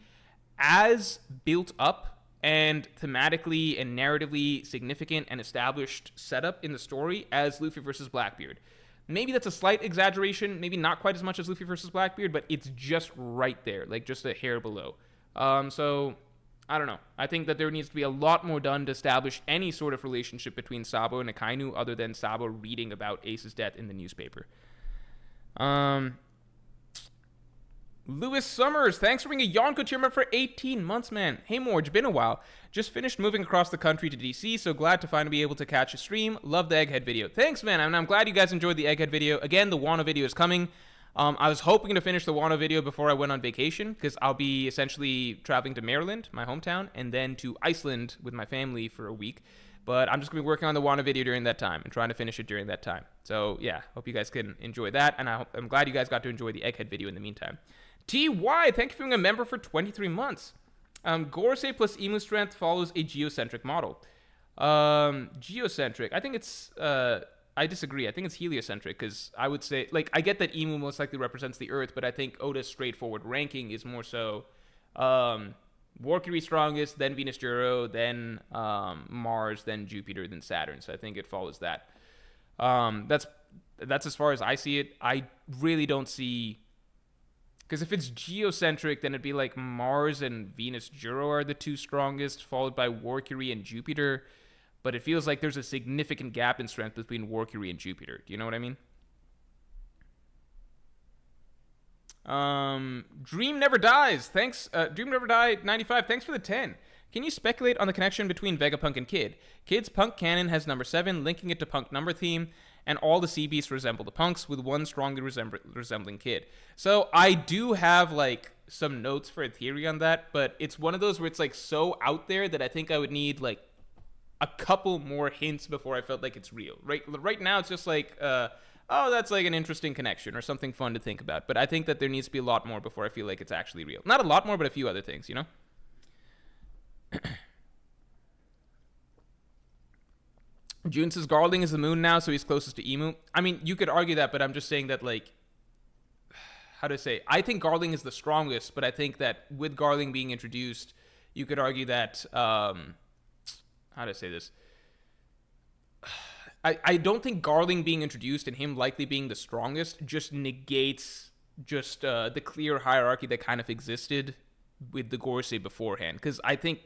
as built up and thematically and narratively significant and established setup in the story as Luffy versus Blackbeard. Maybe that's a slight exaggeration, maybe not quite as much as Luffy versus Blackbeard, but it's just right there, just a hair below. So, I don't know. I think that there needs to be a lot more done to establish any sort of relationship between Sabo and Akainu other than Sabo reading about Ace's death in the newspaper. Lewis Summers, thanks for being a Yonko tier member for 18 months, man. Hey, Morge, been a while. Just finished moving across the country to DC, so glad to finally be able to catch a stream. Love the Egghead video. Thanks, man, and I'm glad you guys enjoyed the Egghead video. Again, the Wano video is coming. I was hoping to finish the Wano video before I went on vacation, because I'll be essentially traveling to Maryland, my hometown, and then to Iceland with my family for a week. But I'm just going to be working on the Wano video during that time and trying to finish it during that time. So, yeah, hope you guys can enjoy that, and I'm glad you guys got to enjoy the Egghead video in the meantime. TY, thank you for being a member for 23 months. Goresei plus Emu strength follows a geocentric model. Geocentric, I think it's, I disagree. I think it's heliocentric, because I would say, I get that Emu most likely represents the Earth, but I think Oda's straightforward ranking is more so, Valkyrie strongest, then Venus Juro, then Mars, then Jupiter, then Saturn. So I think it follows that. That's as far as I see it. I really don't see... Because if it's geocentric, then it'd be Mars and Venus Juro are the two strongest, followed by Valkyrie and Jupiter. But it feels like there's a significant gap in strength between Valkyrie and Jupiter. Do you know what I mean? Dream Never Dies. Thanks. Dream Never Die 95. Thanks for the 10. Can you speculate on the connection between Vegapunk and Kid? Kid's Punk canon has number 7, linking it to Punk number theme, and all the sea beasts resemble the Punks, with one strongly resembling Kid. So I do have some notes for a theory on that, but it's one of those where it's so out there that I think I would need a couple more hints before I felt like it's real. Right now it's just oh, that's an interesting connection or something fun to think about. But I think that there needs to be a lot more before I feel like it's actually real. Not a lot more, but a few other things, you know? June says Garling is the moon now, so he's closest to Emu. I mean, you could argue that, but I'm just saying that, how to say? I think Garling is the strongest, but I think that with Garling being introduced, you could argue that, how how to say this? I don't think Garling being introduced and him likely being the strongest just negates just the clear hierarchy that kind of existed with the Goresei beforehand. Because I think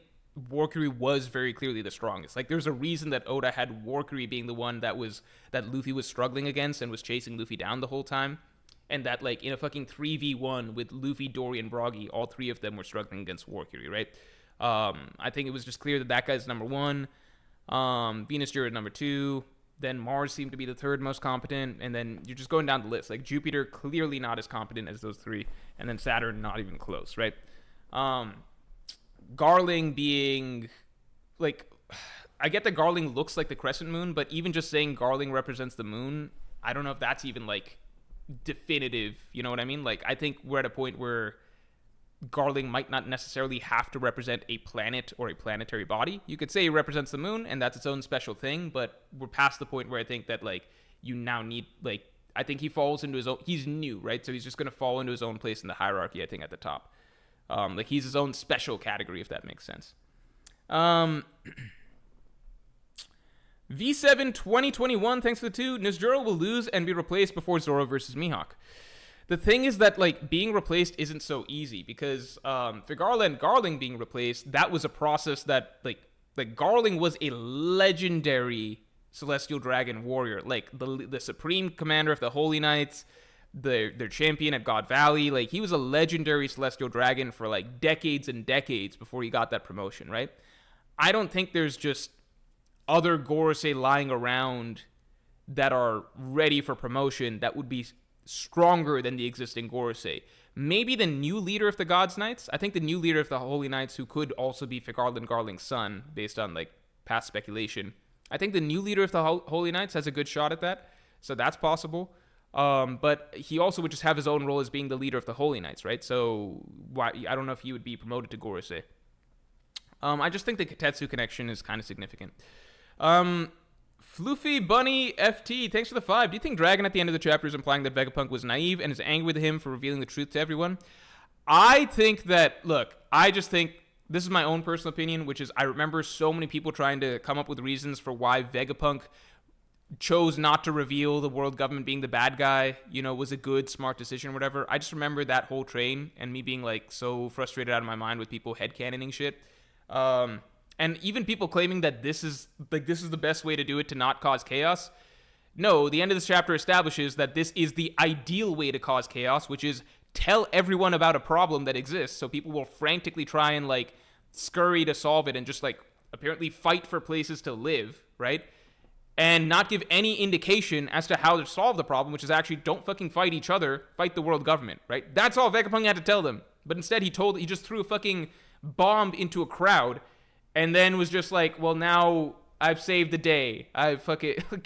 Warcury was very clearly the strongest. Like, there's a reason that Oda had Warcury being the one that Luffy was struggling against and was chasing Luffy down the whole time. And that, like, in a fucking 3v1 with Luffy, Dory, and Broggy, all three of them were struggling against Warcury, right? I think it was just clear that guy's number one. Venus Jura number two. Then Mars seemed to be the third most competent, and then you're just going down the list. Like, Jupiter, clearly not as competent as those three, and then Saturn, not even close, right? Garling being, like, I get that Garling looks like the crescent moon, but even just saying Garling represents the moon, I don't know if that's even, like, definitive, you know what I mean? Like, I think we're at a point where Garling might not necessarily have to represent a planet or a planetary body. You could say he represents the moon, and that's its own special thing, but we're past the point where I think that, like, you now need, like, I think he falls into his own, he's new, right? So he's just going to fall into his own place in the hierarchy, I think, at the top. Like, he's his own special category, if that makes sense. V7 2021, thanks for the 2. Nesjuro will lose and be replaced before Zoro versus Mihawk. The thing is that, like, being replaced isn't so easy because for Garling being replaced, that was a process that, like Garling was a legendary Celestial Dragon warrior, like the supreme commander of the Holy Knights, their champion at God Valley. Like, he was a legendary Celestial Dragon for, like, decades and decades before he got that promotion, right? I don't think there's just other Goresei lying around that are ready for promotion that would be stronger than the existing Goresei. Maybe the new leader of the Gods Knights. I think the new leader of the Holy Knights, who could also be Figarland Garling's son, based on, like, past speculation. I think the new leader of the Holy Knights has a good shot at that, so that's possible. But he also would just have his own role as being the leader of the Holy Knights, right? So I don't know if he would be promoted to Goresei. I just think the Katetsu connection is kind of significant. Floofy Bunny FT, thanks for the 5. Do you think Dragon at the end of the chapter is implying that Vegapunk was naive and is angry with him for revealing the truth to everyone? I think that, look, I just think, this is my own personal opinion, which is I remember so many people trying to come up with reasons for why Vegapunk chose not to reveal the world government being the bad guy, you know, was a good, smart decision or whatever. I just remember that whole train and me being, like, so frustrated out of my mind with people headcanoning shit. And even people claiming that this is the best way to do it to not cause chaos. No, the end of this chapter establishes that this is the ideal way to cause chaos, which is tell everyone about a problem that exists, so people will frantically try and, like, scurry to solve it and just, like, apparently fight for places to live, right? And not give any indication as to how to solve the problem, which is actually don't fucking fight each other, fight the world government, right? That's all Vegapunk had to tell them. But instead he just threw a fucking bomb into a crowd and then was just like, well, now I've saved the day.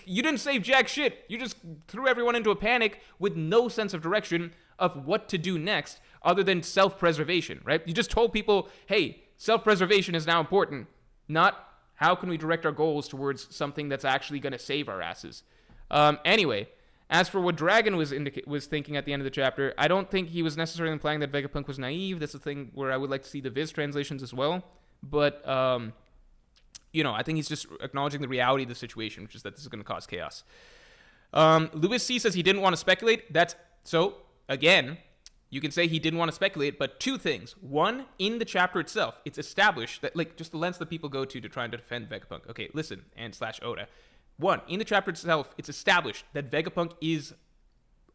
You didn't save jack shit. You just threw everyone into a panic with no sense of direction of what to do next other than self-preservation, right? You just told people, hey, self-preservation is now important, not how can we direct our goals towards something that's actually going to save our asses. Anyway, as for what Dragon was thinking at the end of the chapter, I don't think he was necessarily implying that Vegapunk was naive. That's the thing where I would like to see the Viz translations as well. But, you know, I think he's just acknowledging the reality of the situation, which is that this is going to cause chaos. Lewis C. says he didn't want to speculate. So, again, you can say he didn't want to speculate, but two things. One, in the chapter itself, it's established that, like, just the lens that people go to try and defend Vegapunk. Okay, listen, and / Oda. One, in the chapter itself, it's established that Vegapunk is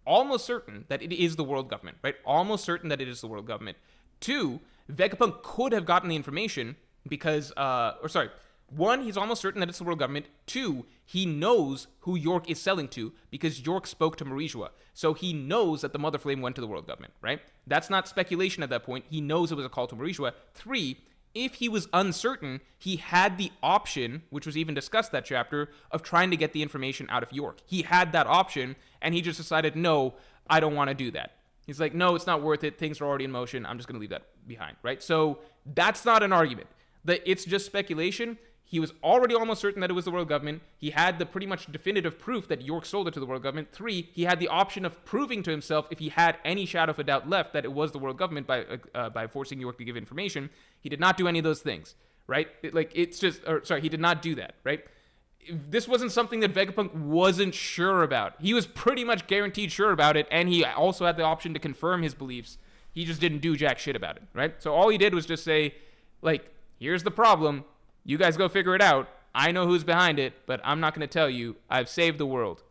almost certain that it is the world government, right? Almost certain that it is the world government. Two, Vegapunk could have gotten the information because, one, he's almost certain that it's the world government. Two, he knows who York is selling to because York spoke to Marijua. So he knows that the Mother Flame went to the world government, right? That's not speculation at that point. He knows it was a call to Marijua. Three, if he was uncertain, he had the option, which was even discussed that chapter, of trying to get the information out of York. He had that option, and he just decided, no, I don't want to do that. He's like, no, it's not worth it. Things are already in motion. I'm just going to leave that behind, right? So that's not an argument. It's just speculation. He was already almost certain that it was the world government. He had the pretty much definitive proof that York sold it to the world government. Three, he had the option of proving to himself, if he had any shadow of a doubt left, that it was the world government by forcing York to give information. He did not do any of those things, right? He did not do that, right? This wasn't something that Vegapunk wasn't sure about. He was pretty much guaranteed sure about it, and he also had the option to confirm his beliefs. He just didn't do jack shit about it, right? So all he did was just say, like, here's the problem. You guys go figure it out. I know who's behind it, but I'm not going to tell you. I've saved the world.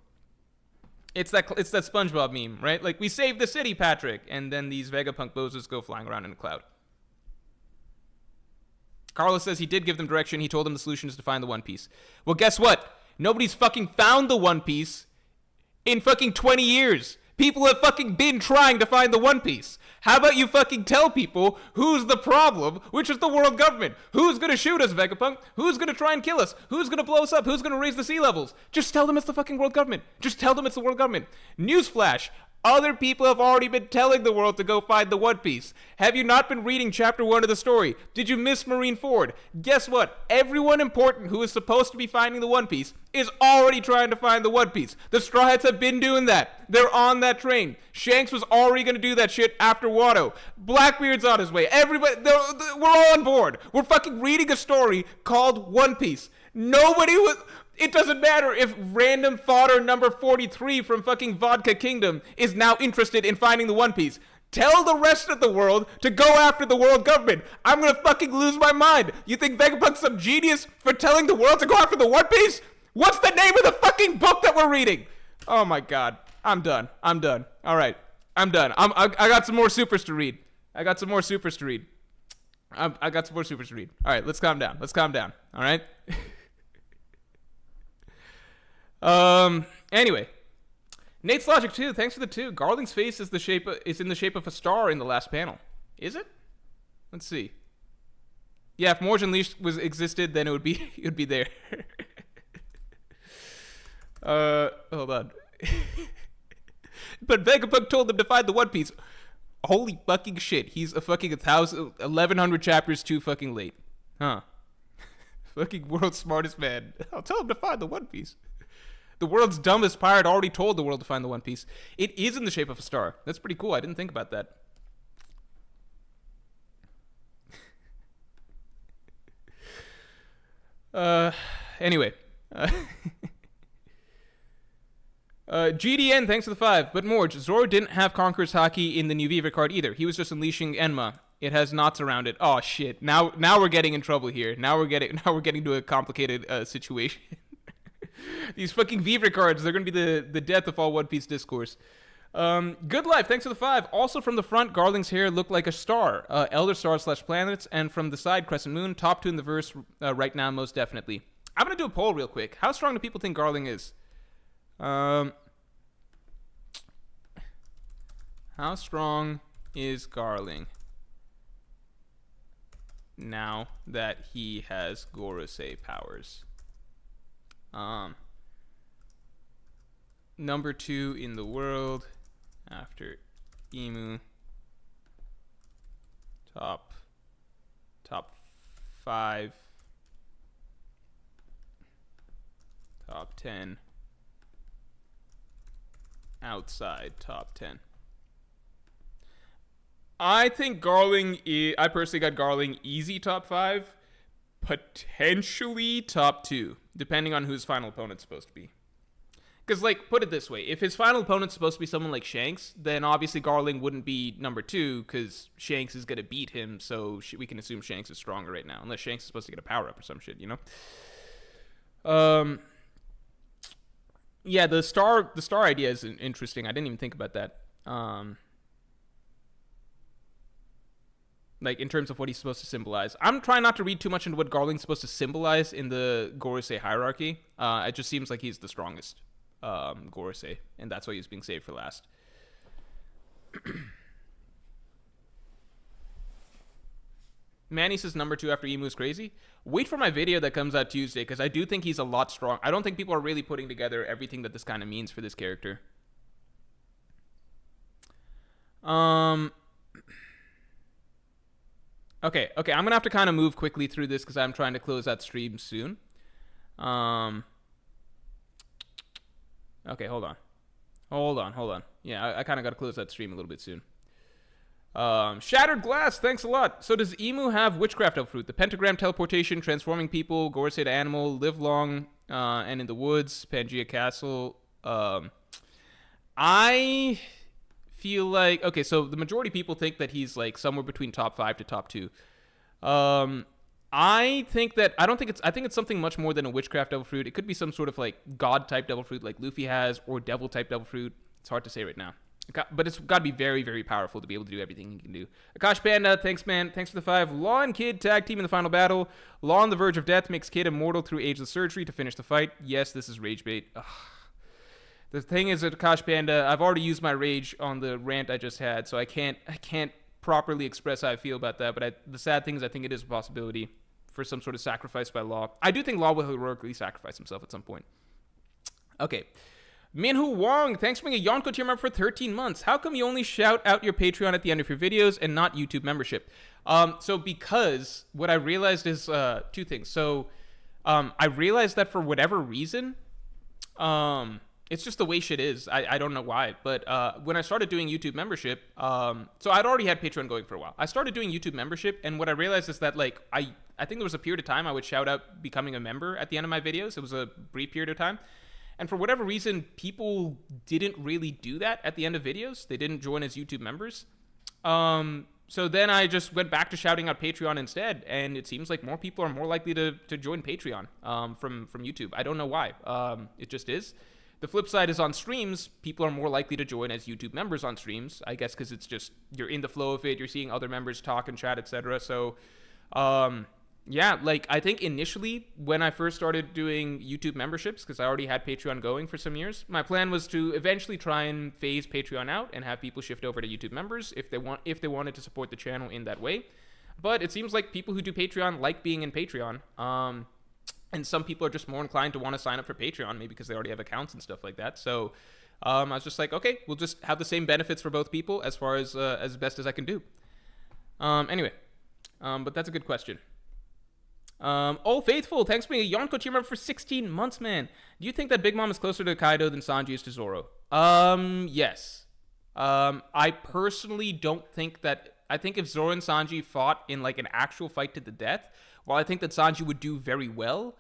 It's that SpongeBob meme, right? Like, we saved the city, Patrick. And then these Vegapunk bozos go flying around in a cloud. Carlos says he did give them direction. He told them the solution is to find the One Piece. Well, guess what? Nobody's fucking found the One Piece in fucking 20 years. People have fucking been trying to find the One Piece. How about you fucking tell people who's the problem, which is the world government? Who's gonna shoot us, Vegapunk? Who's gonna try and kill us? Who's gonna blow us up? Who's gonna raise the sea levels? Just tell them it's the fucking world government. Just tell them it's the world government. Newsflash. Other people have already been telling the world to go find the One Piece. Have you not been reading chapter 1 of the story? Did you miss Marineford? Guess what? Everyone important who is supposed to be finding the One Piece is already trying to find the One Piece. The Straw Hats have been doing that. They're on that train. Shanks was already going to do that shit after Watto. Blackbeard's on his way. Everybody, we're all on board. We're fucking reading a story called One Piece. Nobody was... It doesn't matter if random fodder number 43 from fucking Vodka Kingdom is now interested in finding the One Piece. Tell the rest of the world to go after the world government. I'm gonna fucking lose my mind. You think Vegapunk's some genius for telling the world to go after the One Piece? What's the name of the fucking book that we're reading? Oh my god. I'm done. All right. I'm done. I got some more supers to read. I got some more supers to read. All right, let's calm down. All right? Anyway, Nate's Logic 2, thanks for the 2. Garling's face is in the shape of a star in the last panel. Is it? Let's see. Yeah, if Morge Unleashed existed, then it would be there. Hold on. But Vegapunk told them to find the One Piece. Holy fucking shit, he's a fucking 1,100 chapters too fucking late. Huh. Fucking world's smartest man. I'll tell him to find the One Piece. The world's dumbest pirate already told the world to find the One Piece. It is in the shape of a star. That's pretty cool. I didn't think about that. Anyway. GDN, thanks for the 5. But Morge, Zoro didn't have Conqueror's Haki in the new Vivra card either. He was just unleashing Enma. It has knots around it. Oh shit. Now we're getting in trouble here. Now we're getting to a complicated situation. These fucking Vivra cards, they're gonna be the death of all One Piece discourse. Good Life, thanks for the 5. Also from the front, Garling's hair looked like a star. Elder Star / planets, and from the side, Crescent Moon. Top 2 in the verse right now, most definitely. I'm gonna do a poll real quick. How strong do people think Garling is? How strong is Garling now that he has Goresei powers? Number 2 in the world after Emu. Top 5. Top 10. Outside top 10. I think Garling, I personally got Garling easy top 5, potentially top 2, depending on who his final opponent's supposed to be. Because, like, put it this way, if his final opponent's supposed to be someone like Shanks, then obviously Garling wouldn't be number 2, because Shanks is going to beat him, so we can assume Shanks is stronger right now, unless Shanks is supposed to get a power-up or some shit, you know? Yeah, the star idea is interesting. I didn't even think about that. Like, in terms of what he's supposed to symbolize. I'm trying not to read too much into what Garling's supposed to symbolize in the Goresei hierarchy. It just seems like he's the strongest Goresei, and that's why he's being saved for last. Manny says number 2 after Emu is crazy. Wait for my video that comes out Tuesday, because I do think he's a lot strong. I don't think people are really putting together everything that this kind of means for this character. Okay, I'm gonna have to kind of move quickly through this because I'm trying to close that stream soon. Okay, hold on. Yeah, I kind of got to close that stream a little bit soon. Shattered Glass, thanks a lot. So does Emu have Witchcraft Elf Fruit? The Pentagram Teleportation, Transforming People, Goresei to Animal, Live Long, and in the Woods, Pangea Castle. I feel like... Okay, so the majority of people think that he's like somewhere between top 5 to top 2. I think it's something much more than a Witchcraft Devil Fruit. It could be some sort of like God type Devil Fruit like Luffy has, or Devil type Devil Fruit. It's hard to say right now. But it's got to be very, very powerful to be able to do everything he can do. Akash Panda, thanks, man. Thanks for the 5. Law and Kid tag team in the final battle. Law on the verge of death makes Kid immortal through ageless surgery to finish the fight. Yes, this is rage bait. Ugh. The thing is, Akash Panda, I've already used my rage on the rant I just had, so I can't properly express how I feel about that. But the sad thing is, I think it is a possibility for some sort of sacrifice by Law. I do think Law will heroically sacrifice himself at some point. Okay. Minhu Wong, thanks for being a Yonko tier member for 13 months. How come you only shout out your Patreon at the end of your videos and not YouTube membership? So because what I realized is two things. So I realized that for whatever reason, it's just the way shit is. I don't know why. But when I started doing YouTube membership, so I'd already had Patreon going for a while. I started doing YouTube membership, and what I realized is that like I think there was a period of time I would shout out becoming a member at the end of my videos. It was a brief period of time. And for whatever reason, people didn't really do that at the end of videos. They didn't join as YouTube members. So then I just went back to shouting out Patreon instead. And it seems like more people are more likely to join Patreon from YouTube. I don't know why. It just is. The flip side is on streams, people are more likely to join as YouTube members on streams. I guess because it's just, you're in the flow of it. You're seeing other members talk and chat, etc. So, yeah, like I think initially when I first started doing YouTube memberships, because I already had Patreon going for some years, my plan was to eventually try and phase Patreon out and have people shift over to YouTube members if they wanted to support the channel in that way. But it seems like people who do Patreon like being in Patreon. And some people are just more inclined to want to sign up for Patreon, maybe because they already have accounts and stuff like that. So I was just like, okay, we'll just have the same benefits for both people as far as best as I can do. Anyway, but that's a good question. Oh, Faithful, thanks for being a Yonko tier member for 16 months, man. Do you think that Big Mom is closer to Kaido than Sanji is to Zoro? Yes. I personally don't think that... I think if Zoro and Sanji fought in like an actual fight to the death, while I think that Sanji would do very well,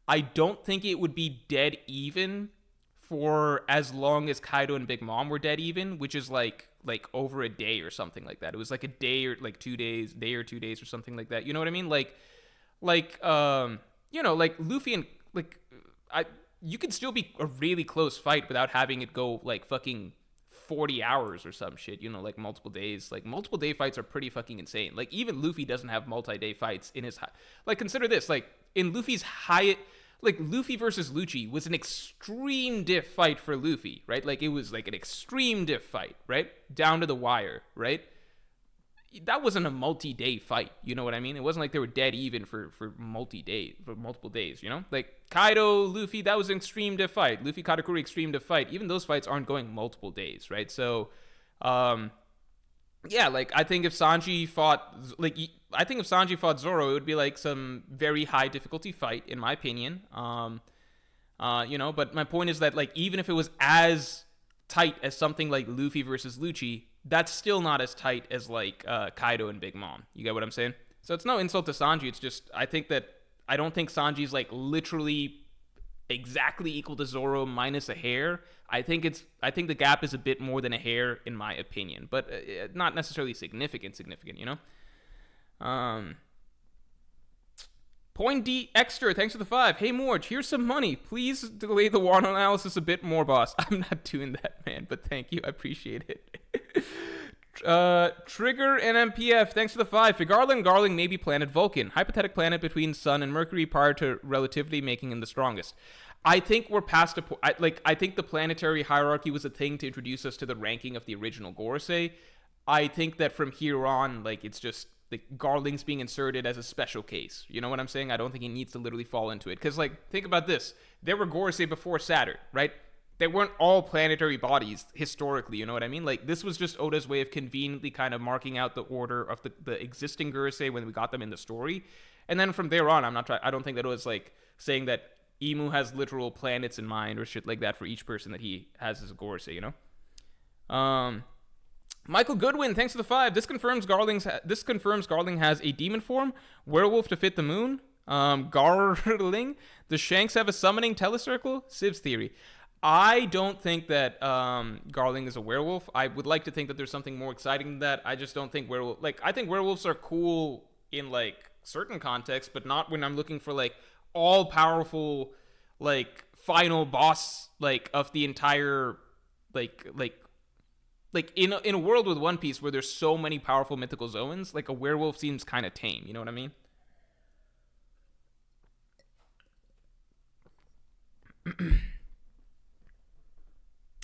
I don't think it would be dead even for as long as Kaido and Big Mom were dead even, which is like over a day or something like that. It was like a day or like 2 days, day or 2 days or something like that. You know what I mean? Like you know, like Luffy and like you could still be a really close fight without having it go like fucking 40 hours or some shit, you know, like multiple days. Like multiple day fights are pretty fucking insane. Like even Luffy doesn't have multi-day fights in his like consider this, like in Luffy's high, like Luffy versus Lucci was an extreme diff fight for Luffy, right? Like it was like an extreme diff fight, right? Down to the wire, right? That wasn't a multi-day fight, you know what I mean? It wasn't like they were dead even for multiple days, you know? Like Kaido, Luffy, that was an extreme diff fight. Luffy, Katakuri, extreme diff fight. Even those fights aren't going multiple days, right? So, yeah, like I think if Sanji fought Zoro, it would be like some very high difficulty fight, in my opinion. You know, but my point is that like even if it was as tight as something like Luffy versus Lucci, that's still not as tight as like Kaido and Big Mom. You get what I'm saying? So it's no insult to Sanji. It's just I don't think Sanji's like literally exactly equal to Zoro minus a hair. I think the gap is a bit more than a hair in my opinion, but not necessarily significant, you know? Point D Extra, thanks for the 5. Hey Morge, here's some money. Please delay the Wano analysis a bit more, boss. I'm not doing that, man, but thank you. I appreciate it. Trigger and MPF, thanks for the 5. For Garling may be planet Vulcan, hypothetical planet between Sun and Mercury prior to relativity making him the strongest. I think we're past a point. I think the planetary hierarchy was a thing to introduce us to the ranking of the original Goresei. I think that from here on, like, it's just like Garling's being inserted as a special case. You know what I'm saying? I don't think he needs to literally fall into it. Because, like, think about this. There were Goresei before Saturn, right? They weren't all planetary bodies historically, you know what I mean? Like, this was just Oda's way of conveniently kind of marking out the order of the existing Goresei when we got them in the story. And then from there on, I don't think that it was, like, saying that Imu has literal planets in mind or shit like that for each person that he has as a Goresei, you know? Michael Goodwin, thanks for the 5. This confirms Garling has a demon form, werewolf to fit the moon. Garling, does Shanks have a summoning telecircle? Siv's theory. I don't think that Garling is a werewolf. I would like to think that there's something more exciting than that. I just don't think werewolf. Like, I think werewolves are cool in like certain contexts, but not when I'm looking for like all powerful, like final boss like of the entire like in a world with One Piece where there's so many powerful mythical zones. Like a werewolf seems kind of tame. You know what I mean?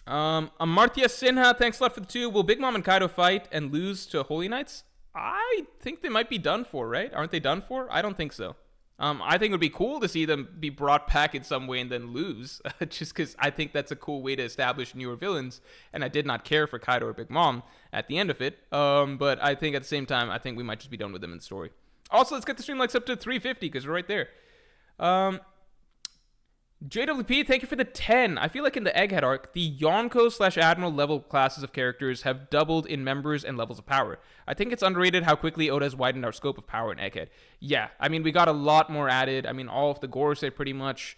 Amartya Sinha, thanks a lot for the 2. Will Big Mom and Kaido fight and lose to Holy Knights? I think they might be done for, right? Aren't they done for? I don't think so. I think it would be cool to see them be brought back in some way and then lose, just because I think that's a cool way to establish newer villains, and I did not care for Kaido or Big Mom at the end of it. But I think at the same time, I think we might just be done with them in the story. Also, let's get the stream likes up to 350, because we're right there. JWP, thank you for the 10. I feel like in the Egghead arc, the Yonko/Admiral level classes of characters have doubled in members and levels of power. I think it's underrated how quickly Oda has widened our scope of power in Egghead. Yeah, I mean, we got a lot more added. I mean, all of the Goresei pretty much.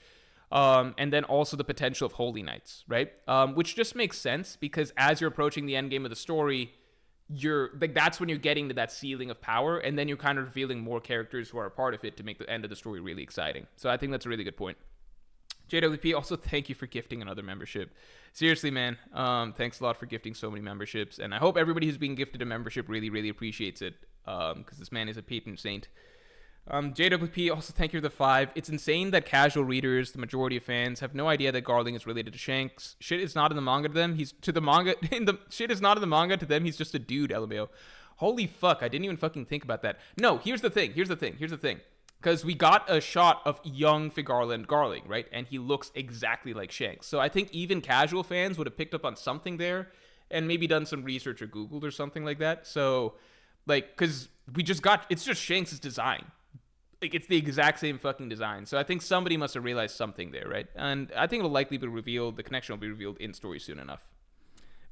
And then also the potential of Holy Knights, right? Which just makes sense because as you're approaching the end game of the story, you're like that's when you're getting to that ceiling of power, and then you're kind of revealing more characters who are a part of it to make the end of the story really exciting. So I think that's a really good point. JWP, also thank you for gifting another membership. Seriously, man, thanks a lot for gifting so many memberships, and I hope everybody who's being gifted a membership really, really appreciates it, because this man is a patron saint. JWP, also thank you for the 5. It's insane that casual readers, the majority of fans, have no idea that Garling is related to Shanks. Shit is not in the manga to them. Shit is not in the manga to them. He's just a dude, LMAO. Holy fuck, I didn't even fucking think about that. No, here's the thing. Because we got a shot of young Garling, right? And he looks exactly like Shanks. So I think even casual fans would have picked up on something there and maybe done some research or Googled or something like that. So, like, because it's just Shanks' design. Like, it's the exact same fucking design. So I think somebody must have realized something there, right? And I think it'll likely be revealed, the connection will be revealed in story soon enough.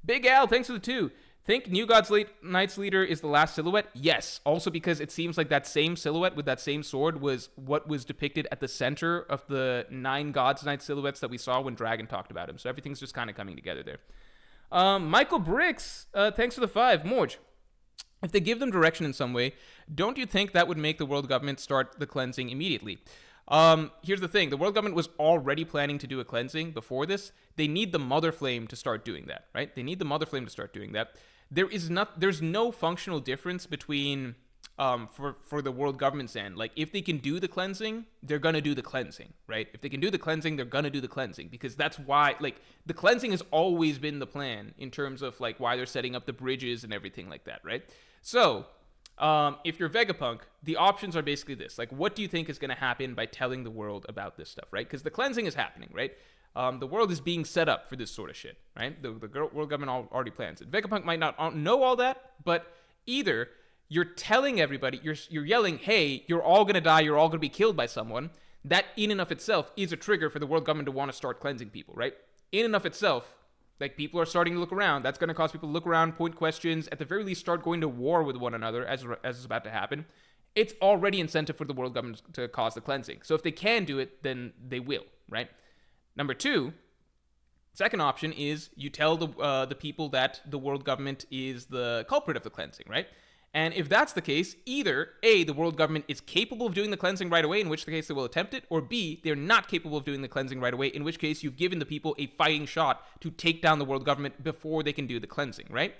Big Al, thanks for the 2. Think New Gods Knights leader is the last silhouette? Yes. Also because it seems like that same silhouette with that same sword was what was depicted at the center of the 9 Gods Knights silhouettes that we saw when Dragon talked about him. So everything's just kind of coming together there. Michael Bricks, thanks for the 5. Morge, if they give them direction in some way, don't you think that would make the world government start the cleansing immediately? Here's the thing. The world government was already planning to do a cleansing before this. They need the Mother Flame to start doing that, right? They need the Mother Flame to start doing that. There's no functional difference between for the world government's end. Like, if they can do the cleansing, they're gonna do the cleansing, right? If they can do the cleansing, they're gonna do the cleansing, because that's why, like, the cleansing has always been the plan in terms of like why they're setting up the bridges and everything like that, right? So if you're Vegapunk, the options are basically this. Like, what do you think is going to happen by telling the world about this stuff, right? Because the cleansing is happening, right? The world is being set up for this sort of shit, right? The world government already plans it. Vegapunk might not know all that, but either you're telling everybody, you're yelling, hey, you're all going to die, you're all going to be killed by someone. That in and of itself is a trigger for the world government to want to start cleansing people, right? In and of itself, like, people are starting to look around. That's going to cause people to look around, point questions, at the very least start going to war with one another, as is about to happen. It's already incentive for the world government to cause the cleansing. So if they can do it, then they will, right? Number 2, second option is you tell the people that the world government is the culprit of the cleansing, right? And if that's the case, either A, the world government is capable of doing the cleansing right away, in which case they will attempt it, or B, they're not capable of doing the cleansing right away, in which case you've given the people a fighting shot to take down the world government before they can do the cleansing, right?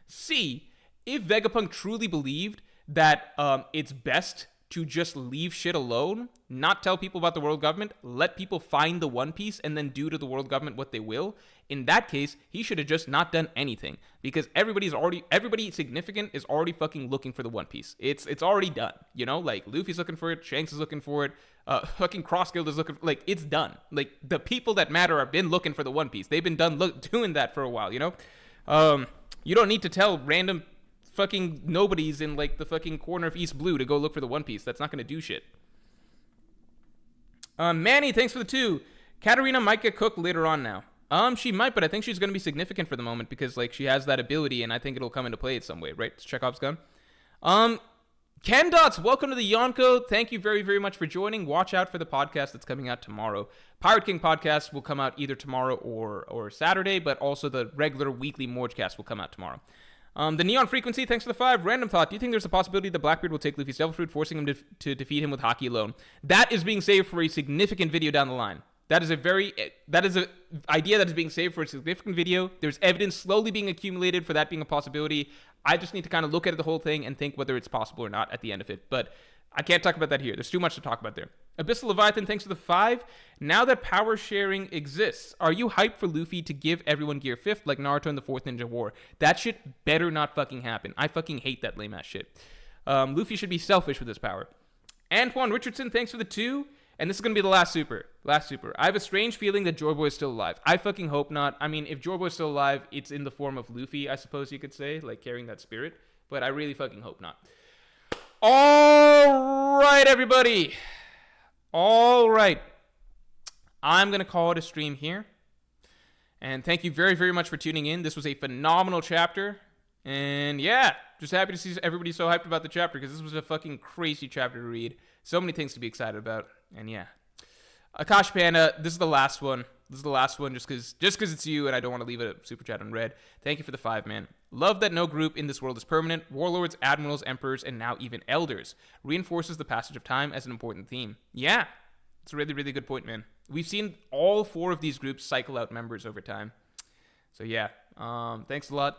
C, if Vegapunk truly believed that it's best to just leave shit alone, not tell people about the world government, let people find the One Piece, and then do to the world government what they will, in that case, he should have just not done anything, because everybody significant is already fucking looking for the One Piece. It's already done, you know? Like, Luffy's looking for it, Shanks is looking for it, fucking Cross Guild is looking for, like, it's done. Like, the people that matter have been looking for the One Piece. They've been doing that for a while, you know? You don't need to tell random fucking nobodies in, like, the fucking corner of East Blue to go look for the One Piece. That's not gonna do shit. Manny, thanks for the 2. Katarina might get cooked later on now. She might, but I think she's going to be significant for the moment because, like, she has that ability, and I think it'll come into play in some way, right? It's Chekhov's gun. Ken Dots, welcome to the Yonko. Thank you very, very much for joining. Watch out for the podcast that's coming out tomorrow. Pirate King podcast will come out either tomorrow or Saturday, but also the regular weekly Morgecast will come out tomorrow. The Neon Frequency, thanks for the 5. Random thought, do you think there's a possibility that Blackbeard will take Luffy's Devil Fruit, forcing him to defeat him with Haki alone? That is being saved for a significant video down the line. That is a idea that is being saved for a significant video. There's evidence slowly being accumulated for that being a possibility. I just need to kind of look at the whole thing and think whether it's possible or not at the end of it. But I can't talk about that here. There's too much to talk about there. Abyssal Leviathan, thanks for the 5. Now that power sharing exists, are you hyped for Luffy to give everyone Gear 5th like Naruto in the 4th Ninja War? That shit better not fucking happen. I fucking hate that lame ass shit. Luffy should be selfish with his power. Antoine Richardson, thanks for the 2. And this is going to be the last super. I have a strange feeling that Joy Boy is still alive. I fucking hope not. I mean, if Joy Boy is still alive, it's in the form of Luffy, I suppose you could say, like carrying that spirit. But I really fucking hope not. All right, everybody. All right. I'm going to call it a stream here. And thank you very, very much for tuning in. This was a phenomenal chapter. And yeah, just happy to see everybody so hyped about the chapter because this was a fucking crazy chapter to read. So many things to be excited about. And yeah. Akash Panda, this is the last one. Just because it's you and I don't want to leave a super chat unread. Thank you for the 5, man. Love that no group in this world is permanent. Warlords, admirals, emperors, and now even elders. Reinforces the passage of time as an important theme. Yeah. It's a really, really good point, man. We've seen all 4 of these groups cycle out members over time. So yeah. Thanks a lot.